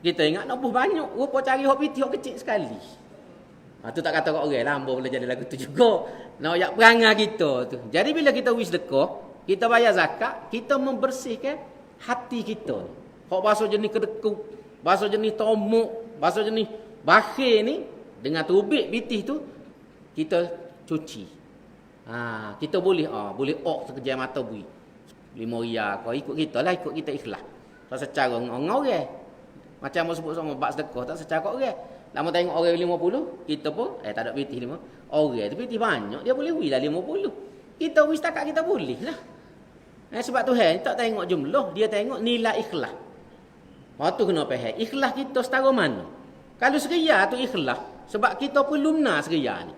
Speaker 1: Kita ingat nak buh banyak. Rupa cari hok piti hok kecil sekali. Tu tak kata kat orang lah. Hamba boleh jadi lagu tu juga. Nak ayak perangai kita tu. Jadi bila kita wis sedekah, kita bayar zakat, kita membersihkan hati kita. Hok bahasa jenis kedekuk, bahasa jenis tomuk, bahasa jenis bakhil ni, dengan tubik bitih tu, kita cuci. Kita boleh sekejap mata bui. 5 riyal kau ikut kita lah, ikut kita ikhlas. Tak secara orang. Macam mau sebut sama bab sedekah, tak secara orang. Lama tengok orang 50, kita pun tak ada bitih 5. Orang tu bitih banyak, dia boleh hui lah 50. Kita hui setakat kita boleh lah. Sebab Tuhan tak tengok jumlah, dia tengok nilai ikhlas. Waktu kena faham, ikhlas kita setara mana? Kalau seria tu ikhlas, sebab kita pun lumna seria ni.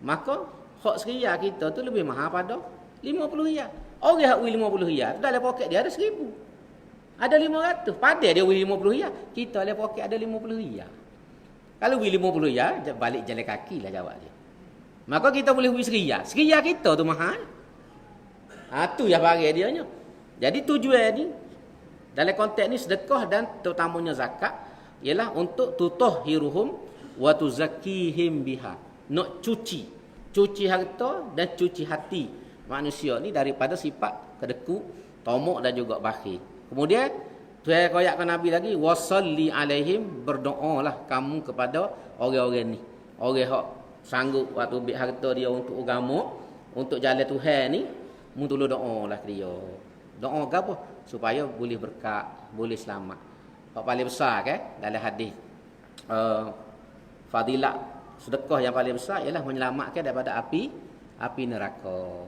Speaker 1: Maka hak seria kita tu lebih mahal pada 50 riyal. Orang hak wui 50 riyal, dalam poket dia ada 1000. Ada 500. Padahal dia wui 50 riyal, kita dalam poket ada 50 riyal. Kalau wui 50 riyal, balik jalan kaki lah jawab dia. Maka kita boleh wui seria. Seria kita tu mahal. Tu yang bagi dia nya. Jadi tujuan ni dalam konteks ni sedekah dan terutamanya zakat ialah untuk tutahhiruhum wa tuzakkihim biha. Nak cuci harta dan cuci hati manusia ni daripada sifat kedekut, tomuk dan juga bakhil. Kemudian Tuhan koyakkan Nabi lagi, wasalli alaihim, berdoalah kamu kepada orang-orang ni. Orang hak sanggup waktu ambil harta dia untuk agama, untuk jalan Tuhan ni, mu tolong doa lah ke dia. Doa ke apa? Supaya boleh berkat, boleh selamat. Yang paling besar kan dalam hadis fadilat sedekah yang paling besar ialah menyelamatkan daripada api neraka.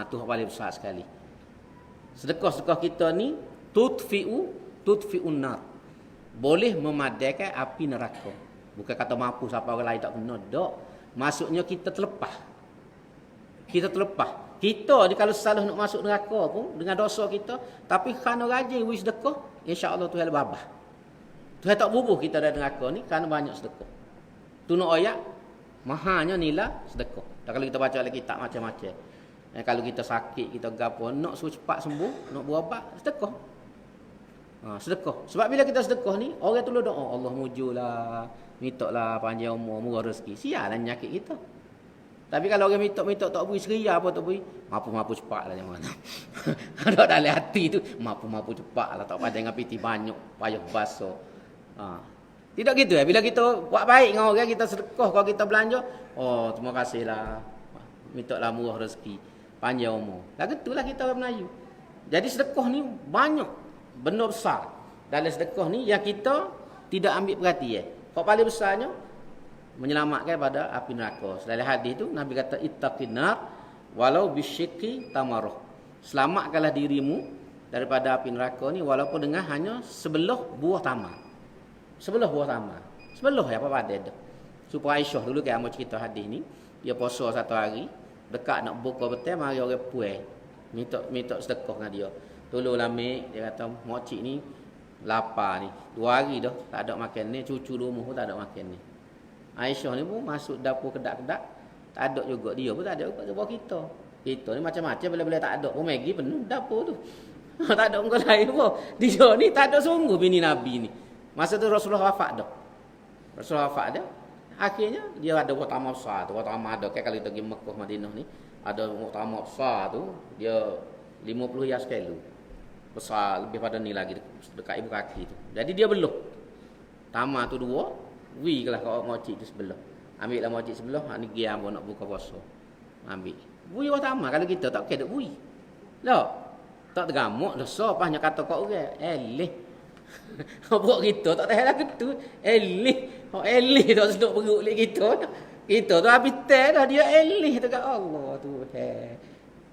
Speaker 1: Tu yang paling besar sekali. Sedekah-sedekah kita ni tudfi'un nar. Boleh memadamkan api neraka. Bukan kata mampu siapa orang lain tak kena, tak. Maksudnya kita terlepas. Kita terlepas. Kita ni kalau salah nak masuk neraka pun dengan dosa kita, tapi kerana rajin wis sedekah, insya-Allah Tuhan babah. Tuhan tak bubuh kita dari neraka ni kerana banyak sedekah. Tu nak ayat mahanya nilai sedekah. Dan kalau kita baca dalam kitab macam-macam. Kalau kita sakit, kita gapo, nak suruh cepat sembuh, nak berubat, sedekah. Sedekah. Sebab bila kita sedekah ni, orang tolong doa, Allah mujulah, mintalah panjang umur, murah rezeki. Sialah nyakit kita. Tapi kalau orang minta tak beri seria apa tak beri, mampu cepatlah macam mana. Ada dalam hati tu, mampu cepatlah, tak pandai dengan piti banyak, payah basuh. Tidak gitu ya. Bila kita buat baik dengan orang, kita sedekah, kalau kita belanja, oh terima kasihlah, mintalah murah rezeki, panjang umur. Lah gitulah kita orang Melayu. Jadi sedekah ni banyak benda besar. Dalam sedekah ni yang kita tidak ambil perhatian. Kau paling besarnya menyelamatkan pada api neraka. Dalam hadis tu Nabi kata ittaqin nar walau bisyikki tamarah. Selamatkanlah dirimu daripada api neraka ni walaupun dengan hanya sebelah buah tamar. Sebelah buah tamar. Sebelah ya apa ada dah. Supaya Aisyah dulu kan mau cerita hadis ni, dia puasa satu hari, dekat nak buka betul mari orang puai. Minta sedekah dengan dia. Tolonglah mek, dia kata mokcik ni lapar ni. 2 hari dah tak ada makan ni, cucu rumah pun tak ada makan ni. Aisyah ni pun masuk dapur kedak-kedak, tak ada juga, dia pun tak ada juga sebab kita. Kita ni macam-macam bila-bila tak ada pun Maggi penuh dapur tu. Tak ada orang lain pun. Dia ni tak ada sungguh bini Nabi ni. Masa tu Rasulullah wafat dah. Rasulullah wafat dah. Akhirnya dia ada muktamar besar tu. Muktamar ada kalau kita pergi Mekah Madinah ni, ada muktamar besar tu, dia 50 yas kilo. Besar lebih pada ni lagi dekat ibu kaki tu. Jadi dia beluh. Tamar tu 2. Wi lah kau mocik tu sebelah. Ambil lah mocik sebelah, hak ni gi ambo nak buka puasa. Ambil. Bui pertama kalau kita tak kena bui. Lah. Tak tergamuk dosa apa hanya kata kau orang. Eleh. Buat kita tak tahu lah gitu. Eleh. Hak eleh tak seduk perut lek kita. Kita tu habis teh dah dia eleh dekat Allah tu.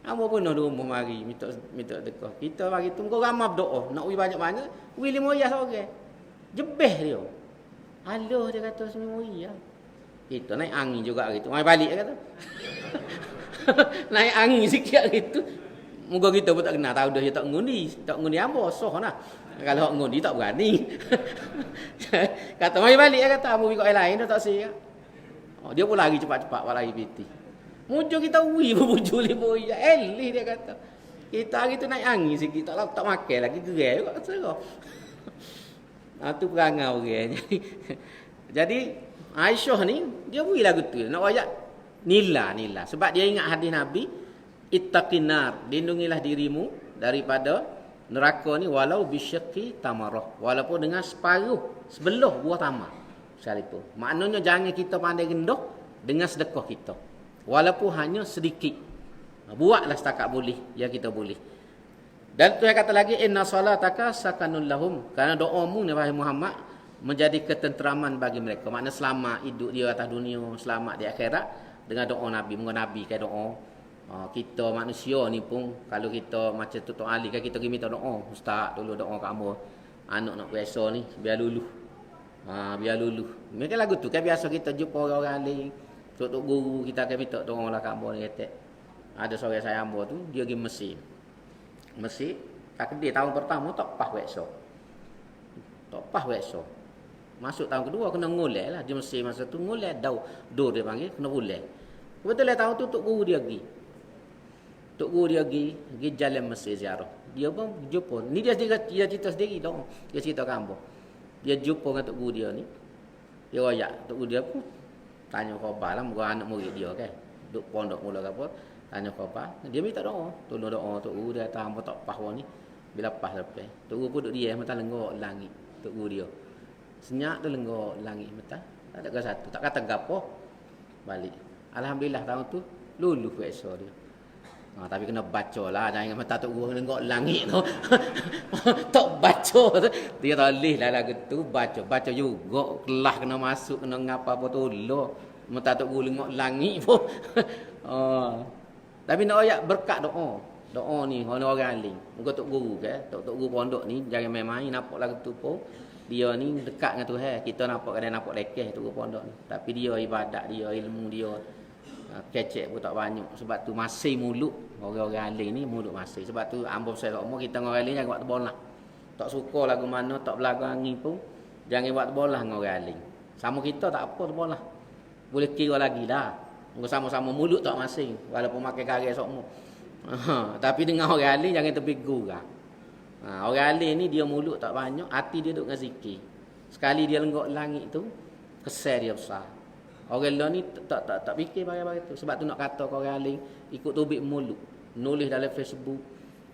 Speaker 1: Ambo pun nak rumah mari minta sedekah. Kita bagi tu kau ramai berdoa, nak wi banyak-banyak, wi 5 yas orang. Jebeh dia. Alah dia kata semua ya. Kita naik angin juga gitu. Mai balik dia kata. Naik angin sikit gitu. Moga kita pun tak kenal tahu dah dia tak ngundi. Tak ngundi apa soh nah. Kalau hak ngundi tak berani. Kata mai balik dia kata amu ikut lain dah tak sia. Oh dia pun lari cepat-cepat buat lari piti. Mujo kita wi berbuju le boy. Elih dia kata. Kita hari tu naik angin sikit tak makan lagi gerai juga kata. Tu perangai orang. Jadi Aisyah ni dia beri lagu tu nak ayat nila. Sebab dia ingat hadis Nabi ittaqin nar, lindungilah dirimu daripada neraka ni walau bisyaqi tamarah, walaupun dengan sebelah buah tamar sekalipun. Maknanya jangan kita pandai rendah dengan sedekah kita. Walaupun hanya sedikit. Buatlah setakat boleh yang kita boleh. Dan Tuhan kata lagi inna salataka sakanun lahum, kerana doamu ni wahai Muhammad menjadi ketenteraman bagi mereka. Makna selamat hidup dia atas dunia, selamat di akhirat dengan doa Nabi. Moga Nabi kan doa. Kita manusia ni pun kalau kita macam tu Ali kan kita pergi minta doa, ustaz tolong doa kat hamba. Anak nak biasa ni biar luluh. Biar luluh. Mereka lagu tu kan biasa kita jumpa orang-orang alim. Tok guru kita akan minta doa lah kat hamba ni kata. Ada seorang saya hamba tu dia pergi Mesir, tak kedai tahun pertama tak pas wekso. Masuk tahun kedua kena ngolek lah. Di Mesir masa tu ngolek dur dia panggil, kena ngolek. Kebetulan tahun tu tok guru dia pergi jalan Mesir ziarah. Dia pun jumpa. Ni dia cerita sendiri dong. Dia cerita kamu. Dia jumpa dengan tok guru dia ni. Dia royak tok guru dia pun tanya khabar lah muka anak murid dia kan. Duk pondok mula ke apa. Tanya khabar, dia minta doa. Tolong doa tok guru dia atas hamba tak pas ni. Bila pas lepas. Tok guru pun duduk dia mata lenggok langit. Tok guru dia. Senyap tu lenggok langit mata. Tak ada ke satu. Tak kata gapo. balik. Alhamdulillah tahun tu lulus kuasa dia. Tapi kena baca lah. Jangan mata tok guru nengok langit tu. Tak baca tu. Dia tak boleh lah lagu tu. Baca juga. Kelas kena masuk. Kena ngapa apa tu. Mata tok guru nengok langit pun. Tapi nak ayat berkat doa. Doa ni orang alim. Muka tok guru ke. Tok guru pondok ni. Jangan main-main. Nampak lagu tu pun. Dia ni dekat dengan Tuhan. Kita nampak kadang nampak lekeh tok guru pondok ni. Tapi dia ibadat dia. Ilmu dia. Kecek pun tak banyak. Sebab tu masih mulut. Orang-orang alim ni mulut masih. Sebab tu ambo saya umur kita dengan orang alim jangan buat terbolah. Tak suka lagu mana, tak belagu angin pun jangan buat terbolah dengan orang alim. Sama kita tak apa terbolah. Boleh kira lagi dah. Sama-sama mulut tak masing. Walaupun makan karya semua. Tapi dengan orang alim jangan terbigu lah. Orang alim ni dia mulut tak banyak, hati dia duduk dengan zikir. Sekali dia lenggok langit tu, kesal dia besar. Orang lain ni tak fikir bagai-bagai tu. Sebab tu nak kata ke orang alim ikut tubik mulut. Nulis dalam Facebook,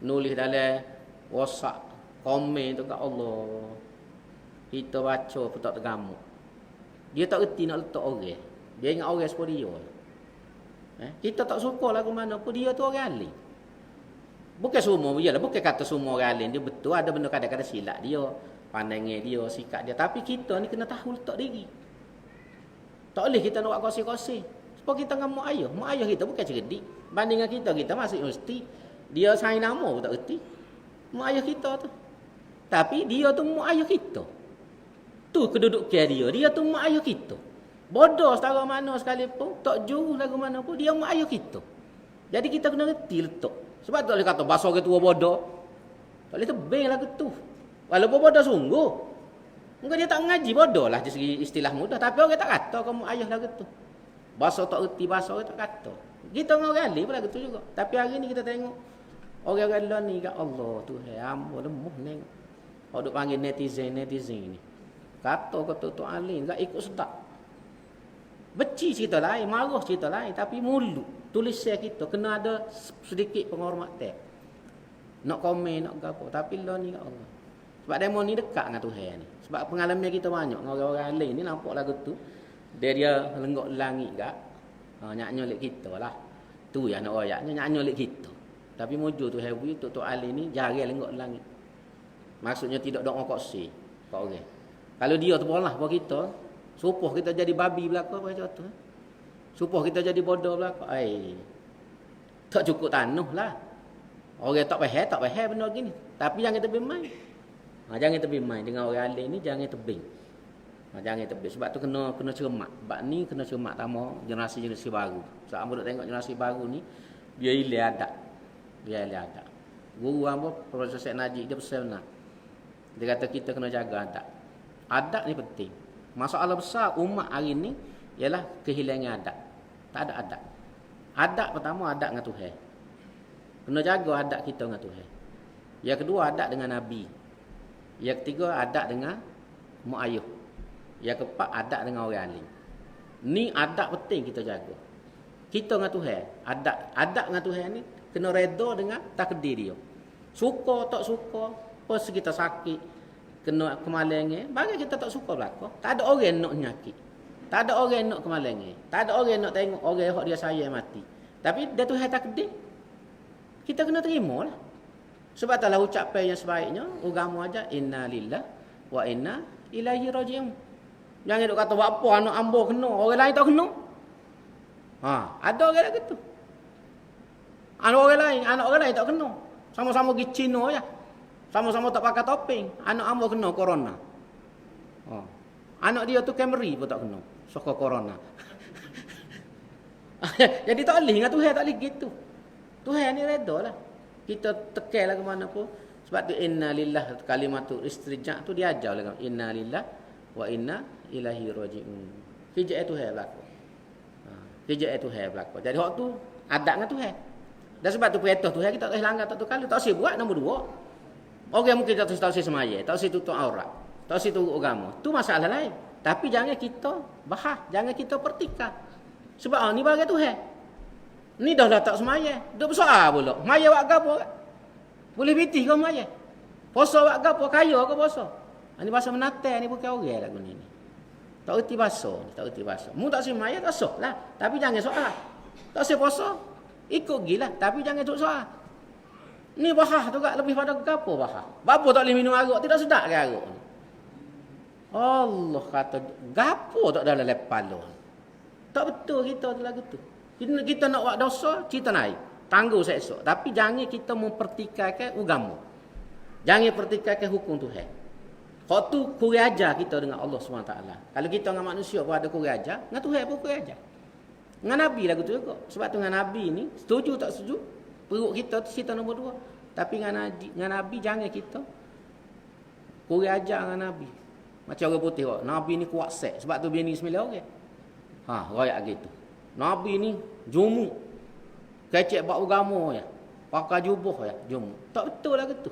Speaker 1: nulis dalam WhatsApp, komen tu kat Allah. Kita baca pun tak tergamuk. Dia tak reti nak letak orang. Dia ingat orang sepuluh dia. Kita tak suka lagu mana pun dia tu orang alim. Bukan semua, iyalah bukan kata semua orang alim dia betul. Ada benda kadang-kadang silap dia, pandangnya dia, sikap dia. Tapi kita ni kena tahu letak diri. Tak boleh kita nak buat kosi-kosi. Sebab kita dengan mak ayah. Mak ayah kita bukan cerdik. Bandingan kita masih mesti. Dia saing nama pun tak reti. Mak ayah kita tu. Tapi dia tu mak ayah kita. Tu kedudukan dia. Dia tu mak ayah kita. Bodoh setara mana sekalipun. Tak jauh lagu mana pun. Dia mak ayah kita. Jadi kita kena reti letak. Sebab tu boleh kata bahasa orang tua bodoh. Tak boleh tebing lagu tu. Walaupun bodoh sungguh. Mungkin dia tak mengaji bodoh lah dari segi istilah mudah. Tapi orang tak kata kamu ayah lagu tu. Bahasa tak reti, bahasa orang tak kata. Kita dengan orang alim pun lagu tu juga. Tapi hari ni kita tengok. Orang-orang lain ni kat Allah tu. Ampun lemah tengok. Orang duk panggil netizen ni. Kata tu alim. Tak ikut sedap. Beci cerita lain. Marah cerita lain. Tapi mulut. Tulisan kita. Kena ada sedikit penghormatan. Nak komen, nak apa. Tapi lain ni kat Allah. Sebab demo ni dekat dengan Tuhan ni. Sebab pengalaman kita banyak dengan orang-orang lain ni nampak lagu tu. Dia lenggok langit kat. Nyak-nyak lek kita lah. Tu yang nak ayatnya nyak-nyak lek kita. Tapi mujur tu hewi Tok Ali ni jarang lenggok langit. Maksudnya tidak doa koksi kat orang. Kalau dia terbolah buat kita, supoh kita jadi babi belaka apa macam tu. Supoh kita jadi bodoh belaka. Tak cukup tanuh lah. Orang tak faham benda gini. Tapi jangan tebi main. Jangan tebing main dengan orang alim ni, jangan tebing. Jangan tebing. Sebab tu kena cermat. Sebab ni kena cermat sama generasi baru. Sebab ambo nak tengok generasi baru ni dia hilang adat. Guru ambo Profesor Syed Najib dia pesan benar. Dia kata kita kena jaga adat. Adat ni penting. Masalah besar umat hari ni ialah kehilangan adat. Tak ada adat. Adat pertama adat dengan Tuhan. Kena jaga adat kita dengan Tuhan. Yang kedua adat dengan Nabi. Yang ketiga adat dengan mak ayah. Yang keempat adat dengan orang alim. Ni adat penting kita jaga. Kita dengan Tuhan, adat dengan Tuhan ni kena redha dengan takdir dia. Suka tak suka, pas kita sakit, kena kemalangan, bagi kita tak suka belaka. Tak ada orang nak nyakit. Tak ada orang nak kemalangan. Tak ada orang nak tengok orang hak dia sayang mati. Tapi dia Tuhan takdir. Kita kena terima lah. Sebab taklah ucapan yang sebaiknya agama aja inna lillah wa inna ilaihi raji'un. Jangan duk kata buat apa anak ambo kena, orang lain tak kena. Ada orang lagi tu. Anak orang lain tak kena. Sama-sama pergi Cina ya. Sama-sama tak pakai topeng, anak ambo kena corona. Anak dia tu Camry pun tak kena. Soko corona. Jadi tak boleh dengan Tuhan, tak boleh gitu. Tuhan ni redha lah. Kita tekan lah ke mana pun. Sebab tu inna lillah kalimatul istirja' tu dia ajar lah. Inna lillah wa inna ilaihi raji'un. Hijab itu hai berlaku. Hijab itu hai berlaku. Jadi hak tu adat dengan Tuhan. Dan sebab tu perintah Tuhan kita tak langgar tak tu kali. Tak usah buat nombor dua. Orang mungkin tak usah semaya, tak usah tutup aurat, tak usah turut agama. Tu masalah lain. Tapi jangan kita bahas, jangan kita pertikah. Sebab ni bagi Tuhan. Ni dah tak semaya. Dia bersoal pula. Maya buat gapo? Boleh bitih ke maya? Puasa buat gapo? Kaya ke puasa? Ini bahasa menatang ni bukan orang lagu ni. Tak erti bahasa. Mu tak semaya tak sah lah. Tapi jangan soal. Tak saya puasa. Ikut gila. Tapi jangan duk soal. Ni bahah tu kak lebih pada gapo bahah. Bapa tak boleh minum arak. Tidak sedap ke arak ni. Allah kata. Gapo tak dalam lepalo. Tak betul kita tu lagu tu. Kita nak buat dosa. Kita naik. Tangguh esok. Tapi jangan kita mempertikaikan agama. Jangan pertikaikan hukum Tuhan. Hak tu kurang ajar kita dengan Allah SWT. Kalau kita dengan manusia pun ada kurang ajar, dengan Tuhan pun kurang ajar. Dengan Nabi lagu tu juga. Sebab tu dengan Nabi ni, setuju tak setuju, perut kita tu cerita nombor 2. Tapi dengan Nabi jangan kita kurang ajar dengan Nabi. Macam orang putih kok, Nabi ni kuat set. Sebab tu bini 9 orang. Royak gitu. Nabi ni jumuk. Kecek bak agama ya. Pakai jubah ya, jumuk. Tak betul lah gitu.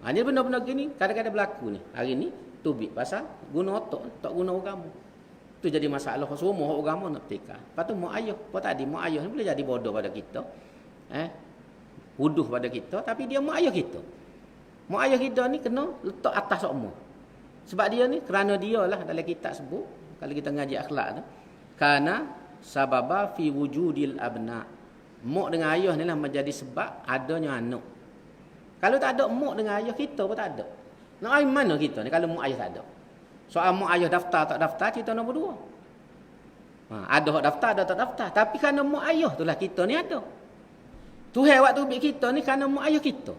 Speaker 1: Hanya benda-benda gini kadang-kadang berlaku ni. Hari ni tubik pasal guna otak, tak guna agama. Tu jadi masalah semua agama nak pertikaikan. Lepas tu mak ayah, apa tadi mak ayah ni boleh jadi bodoh pada kita. Wuduh pada kita tapi dia mak ayah kita. Mak ayah kita ni kena letak atas semua. Sebab dia ni kerana dia lah dalam kitab sebut kalau kita ngaji akhlak tu kana sababa fi wujudil abna. Mak dengan ayah ni lah menjadi sebab adanya anak. Kalau tak ada mak dengan ayah kita pun tak ada. Nak ai mana kita ni kalau mak ayah tak ada? Soal mak ayah daftar tak daftar cerita nombor 2. Ada hak daftar ada tak daftar. Tapi kerana mak ayah itulah kita ni ada. Tuhan waktu ubik kita ni kerana mak ayah kita.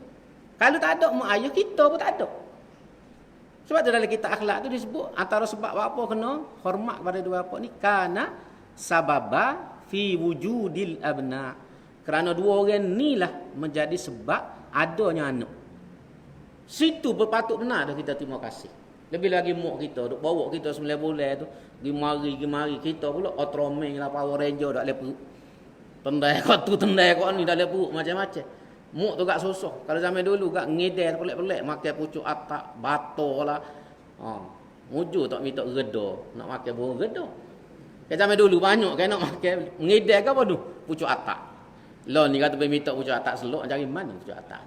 Speaker 1: Kalau tak ada mak ayah kita pun tak ada. Sebab tu dalam kitab akhlak tu disebut antara sebab apa kena hormat kepada dua bapa ni kerana sababa fi wujudil abna. Kerana dua orang ni lah menjadi sebab adanya anak. Situ berpatut benar dah kita terima kasih. Lebih lagi mak kita duk bawa kita 9 bulan tu gi mari kita pula Ultraman lah Power Ranger dak lepu. Tendai kau ni dak lepu macam-macam. Mak tu gak susah. Kalau zaman dulu gak ngedel pelik-pelik makan pucuk atak, bato lah. Mujur tak minta reda, nak makan burung reda. Zaman dulu banyak kan nak makan ngedel ke apa tu? Pucuk atak. Lah ni kata minta pucuk atak selok cari mana pucuk atak.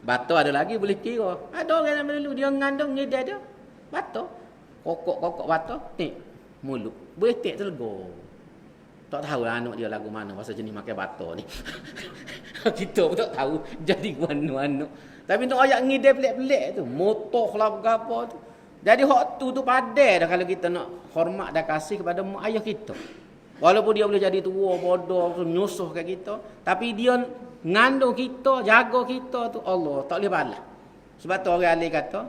Speaker 1: Bato ada lagi boleh kira. Ada orang zaman dulu dia ngandung ngedel dia. Bato. Kokok bato tik mulut. Boleh tik telegor. Tak tahu lah anak dia lagu mana pasal jenis makan bato ni. Kita pun tak tahu jadi guano-ano. Tapi untuk ayat ngedel pelik-pelik tu, motoh lah apa tu. Jadi hak tu padai dah kalau kita nak hormat dan kasih kepada mak ayah kita. Walaupun dia boleh jadi tua, bodoh, menyusuh kat kita. Tapi dia ngandung kita, jaga kita tu Allah. Tak boleh balas. Sebab tu orang alim kata,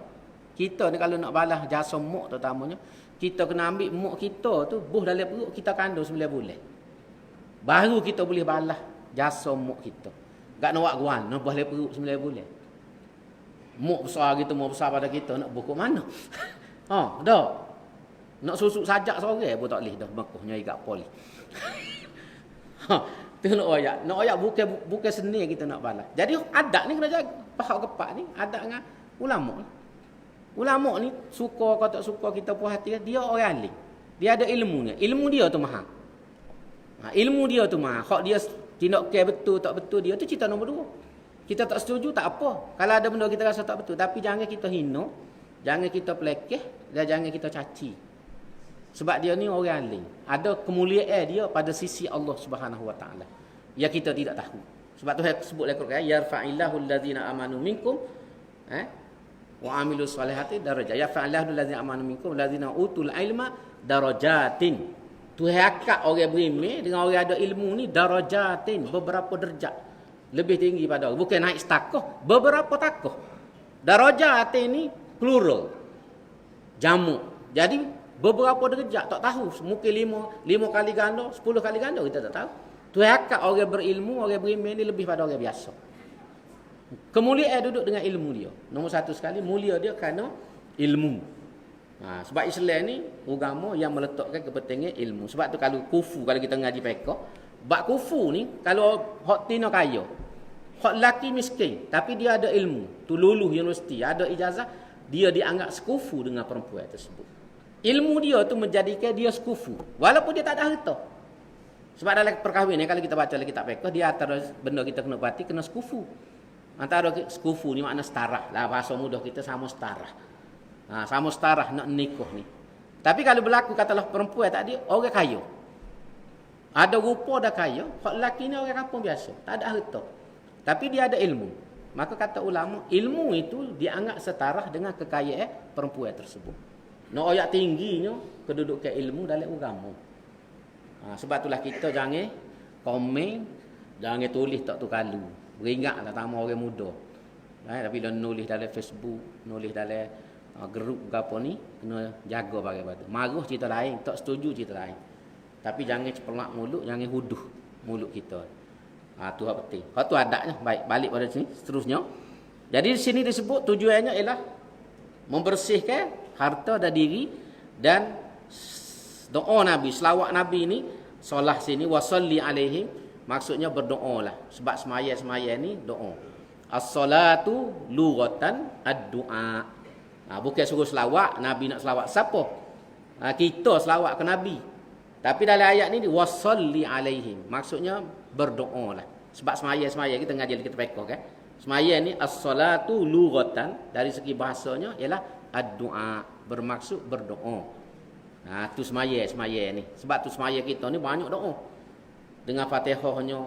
Speaker 1: kita ni kalau nak balas jasa mak terutamanya, kita kena ambil mak kita tu, buh dalam perut kita kandung 9 bulan. Baru kita boleh balas jasa mak kita. Tak nak buat guan, nak buh dalam perut 9 bulan. Mak besar kita, mak besar pada kita, nak buh kat mana? Dah. Nak susuk sajak seorang pun tak boleh dah Mekah nyai kat poli. Tu nak ayat bukan seni kita nak balas. Jadi adat ni kena jaga. Pahak kepak ni adat dengan ulama. Ulama ni suka atau tak suka kita puas hati dia orang alim. Dia ada ilmunya. Ilmu dia tu mahal. Ilmu dia tu mahal. Hak dia tindak betul tak betul dia tu cerita nombor 2. Kita tak setuju tak apa. Kalau ada benda kita rasa tak betul tapi jangan kita hina, jangan kita pelekeh dan jangan kita caci. Sebab dia ni orang alim. Ada kemuliaan dia pada sisi Allah Subhanahu Wa Taala. Ya kita tidak tahu. Sebab tu saya sebut dalam Quran yarfa'illahu allazina amanu minkum wa amilus solihati darajat. Yarfa'illahu allazina amanu minkum allazina utul ilma darajatin. Tuhan akak orang berilmu dengan orang ada ilmu ni darajatin, beberapa derajat. Lebih tinggi pada orang. Bukan naik setakoh, beberapa takoh. Darajatin ni plural. Jamu. Jadi beberapa derajat tak tahu. Mungkin 5 kali ganda, 10 kali ganda kita tak tahu. Tu akak orang berilmu, orang berilmu ni lebih pada orang biasa. Kemuliaan duduk dengan ilmu dia. Nombor 1 sekali mulia dia kerana ilmu. Sebab Islam ni agama yang meletakkan kepentingan ilmu. Sebab tu kalau kufu, kalau kita ngaji fiqh, bab kufu ni kalau hak tina kaya, hak lelaki miskin tapi dia ada ilmu, tu luluh universiti, ada ijazah, dia dianggap sekufu dengan perempuan tersebut. Ilmu dia tu menjadikan dia sekufu walaupun dia tak ada harta. Sebab dalam perkahwinan kalau kita baca dalam kitab fiqh, dia antara benda kita kena perhati kena sekufu. Antara sekufu ni makna setara lah, bahasa mudah kita sama setara. Sama setara nak nikah ni. Tapi kalau berlaku katalah perempuan tadi orang kaya. Ada rupa dah kaya, hak lelaki ni orang kampung biasa, tak ada harta. Tapi dia ada ilmu. Maka kata ulama, ilmu itu dianggap setara dengan kekayaan perempuan tersebut. Nak ayat tingginya kedudukan ilmu dalam agama. Sebab itulah kita jangan komen, jangan tulis tak tu kalu. Beringatlah tamu orang muda. Tapi dia nulis dalam Facebook, nulis dalam grup apa ni, kena jaga bagai-bagai. Marah cerita lain, tak setuju cerita lain. Tapi jangan cepelak mulut, jangan huduh mulut kita. Tu hak penting. Hak tu adabnya. Baik, balik pada sini seterusnya. Jadi di sini disebut tujuannya ialah membersihkan harta dan diri dan doa Nabi, selawat Nabi ini, solah sini wasalli alaihim, maksudnya berdoalah. Sebab semaya-semaya ni doa. As-salatu lughatan ad-du'a. Bukan suruh selawat, Nabi nak selawat siapa? Kita selawat ke Nabi. Tapi dalam ayat ni wasalli alaihim, maksudnya berdoalah. Sebab semaya kita ngaji kita pekah kan. Semaya ni as-salatu lughatan, dari segi bahasanya ialah ad-du'a, bermaksud berdoa. Tu semaya ni. Sebab tu semaya kita ni banyak doa. Dengan Fatihahnya,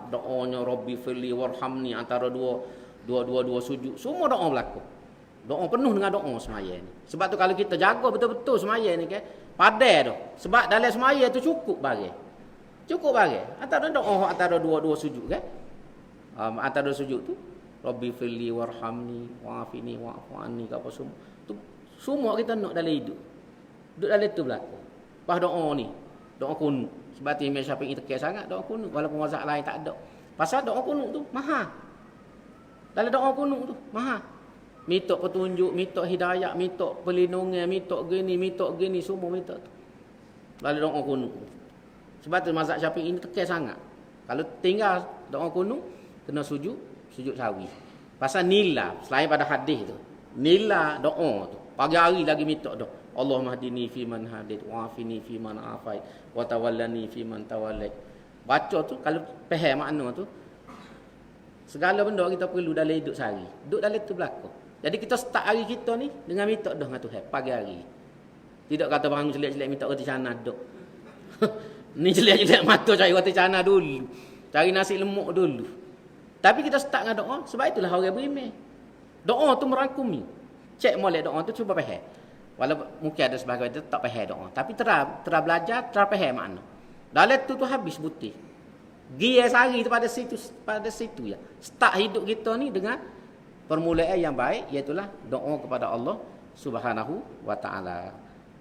Speaker 1: doanya Rabbi firli warhamni, antara dua sujud, semua doa berlaku. Doa penuh dengan doa semaya ni. Sebab tu kalau kita jaga betul-betul semaya ni kan, padai tu. Sebab dalam semaya tu cukup bagi. Antara doa antara dua sujud kan. Antara sujud tu Rabbi firli warhamni wa'afini wa'fu anni apa semua. Tu semua kita nak dalam hidup. Duduk dalam tu berlaku. Pas doa ni, doa kunut. Sebab tu Imam Syafi'i tekan sangat doa kunut walaupun mazhab lain tak ada. Pasal doa kunut tu mahal. Dalam doa kunut tu mahal. Minta petunjuk, minta hidayah, minta perlindungan, minta gini, semua minta tu. Lalu doa kunut. Sebab tu mazhab Syafi'i ini tekan sangat. Kalau tinggal doa kunut, kena sujud sawi. Pasal nila, selain pada hadis tu, nila doa tu. Pagi hari lagi minta doa. Allahumma hdini fi man hadait, wa'afini fi man afait, wa tawallani fi man tawallait. Baca tu kalau faham makna tu, segala benda kita perlu dalam hidup sehari. Duduk dalam tu berlaku. Jadi kita start hari kita ni dengan minta doa dengan Tuhan pagi hari. Tidak kata bangun celak-celak minta roti canai duk. Ni celak-celak mata cari roti canai dulu. Cari nasi lemuk dulu. Tapi kita start dengan doa, sebab itulah orang beriman. Doa tu merangkumi. Cek molek doa tu cuba faham. Walaupun mungkin ada sebahagian itu tak faham doa, tapi terah belajar, terah faham makna. Dalam tu habis putih. Gia sehari tu pada situ ya. Start hidup kita ni dengan permulaan yang baik, iaitu doa kepada Allah Subhanahu wa taala.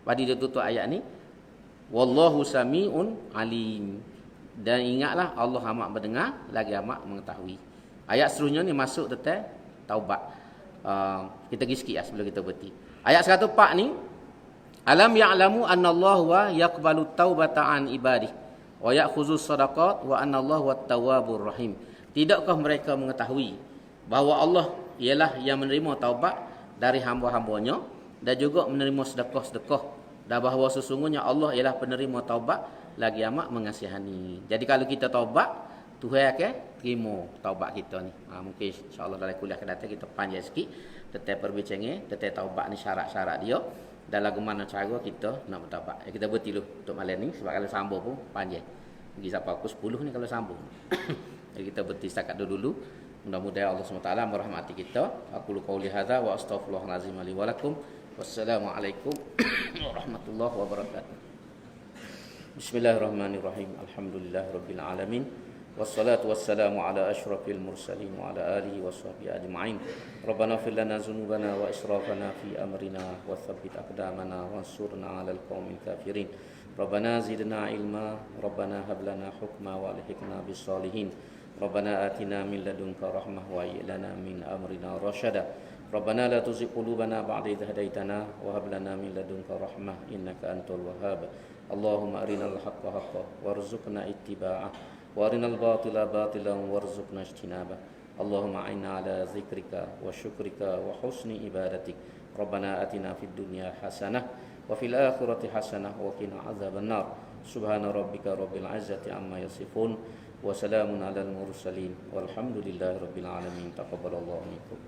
Speaker 1: Pada dia tutup ayat ni, wallahu samiun alim. Dan ingatlah Allah amat mendengar lagi amat mengetahui. Ayat seterusnya ni masuk tentang taubat. Kita pergi sikit sebelum kita berhenti. Ayat 104 ni, alam ya'lamu anna Allah wa yaqbalu taubata an ibadih wa ya'khuzu sadaqat wa anna Allah wat tawwabur rahim. Tidakkah mereka mengetahui bahawa Allah ialah yang menerima taubat dari hamba-hambanya dan juga menerima sedekah-sedekah, dan bahawa sesungguhnya Allah ialah penerima taubat lagi amat mengasihani. Jadi kalau kita taubat, Tuhan akan terima taubat kita ni. Mungkin insya-Allah dalam kuliah akan datang kita panjang sikit tentang perbincangan tentang taubat ni, syarat-syarat dia dan lagu mana cara kita nak bertaubat. Kita berhenti dulu untuk malam ni sebab kalau sambung pun panjang. Pergi sampai pukul 10 ni kalau sambung. Jadi kita berhenti setakat dulu. Mudah-mudahan Allah SWT merahmati kita. Aku qauli hadza wa astaghfirullahalazim li wa lakum. Wassalamualaikum warahmatullahi wabarakatuh. Bismillahirrahmanirrahim. Alhamdulillahirabbil alamin. Wassalatu wassalamu ala asyrafil mursalin wa ala alihi washabbihi ajma'in. Rabbana ighfir lana dzunubana wa israfana fi amrina wa tsabbit aqdamana wansurna 'alal qaumil kafirin. Rabbana zidna ilma, Rabbana hab lana hukma wa alhiqna bis solihin. Rabbana atina min ladunka rahmah wa hayyi lana min amrina rasyada. Rabbana la tuzigh qulubana ba'da idh hadaitana wa hab lana min ladunka rahmah innaka antal wahhab. Allahumma arinal haqqa haqqan warzuqna ittiba'ah wa arinal batila batilan warzuqna ijtinabah. Allahumma a'inna ala zikrika wa syukrika wa husni ibadatik. Rabbana atina fid dunya hasanah wa fil akhirati hasanah wa qina adzaban nar. Subhana rabbika rabbil izzati amma yasifun wa salamun alal mursalin walhamdulillahi rabbil alamin. Taqabbalallahu minkum.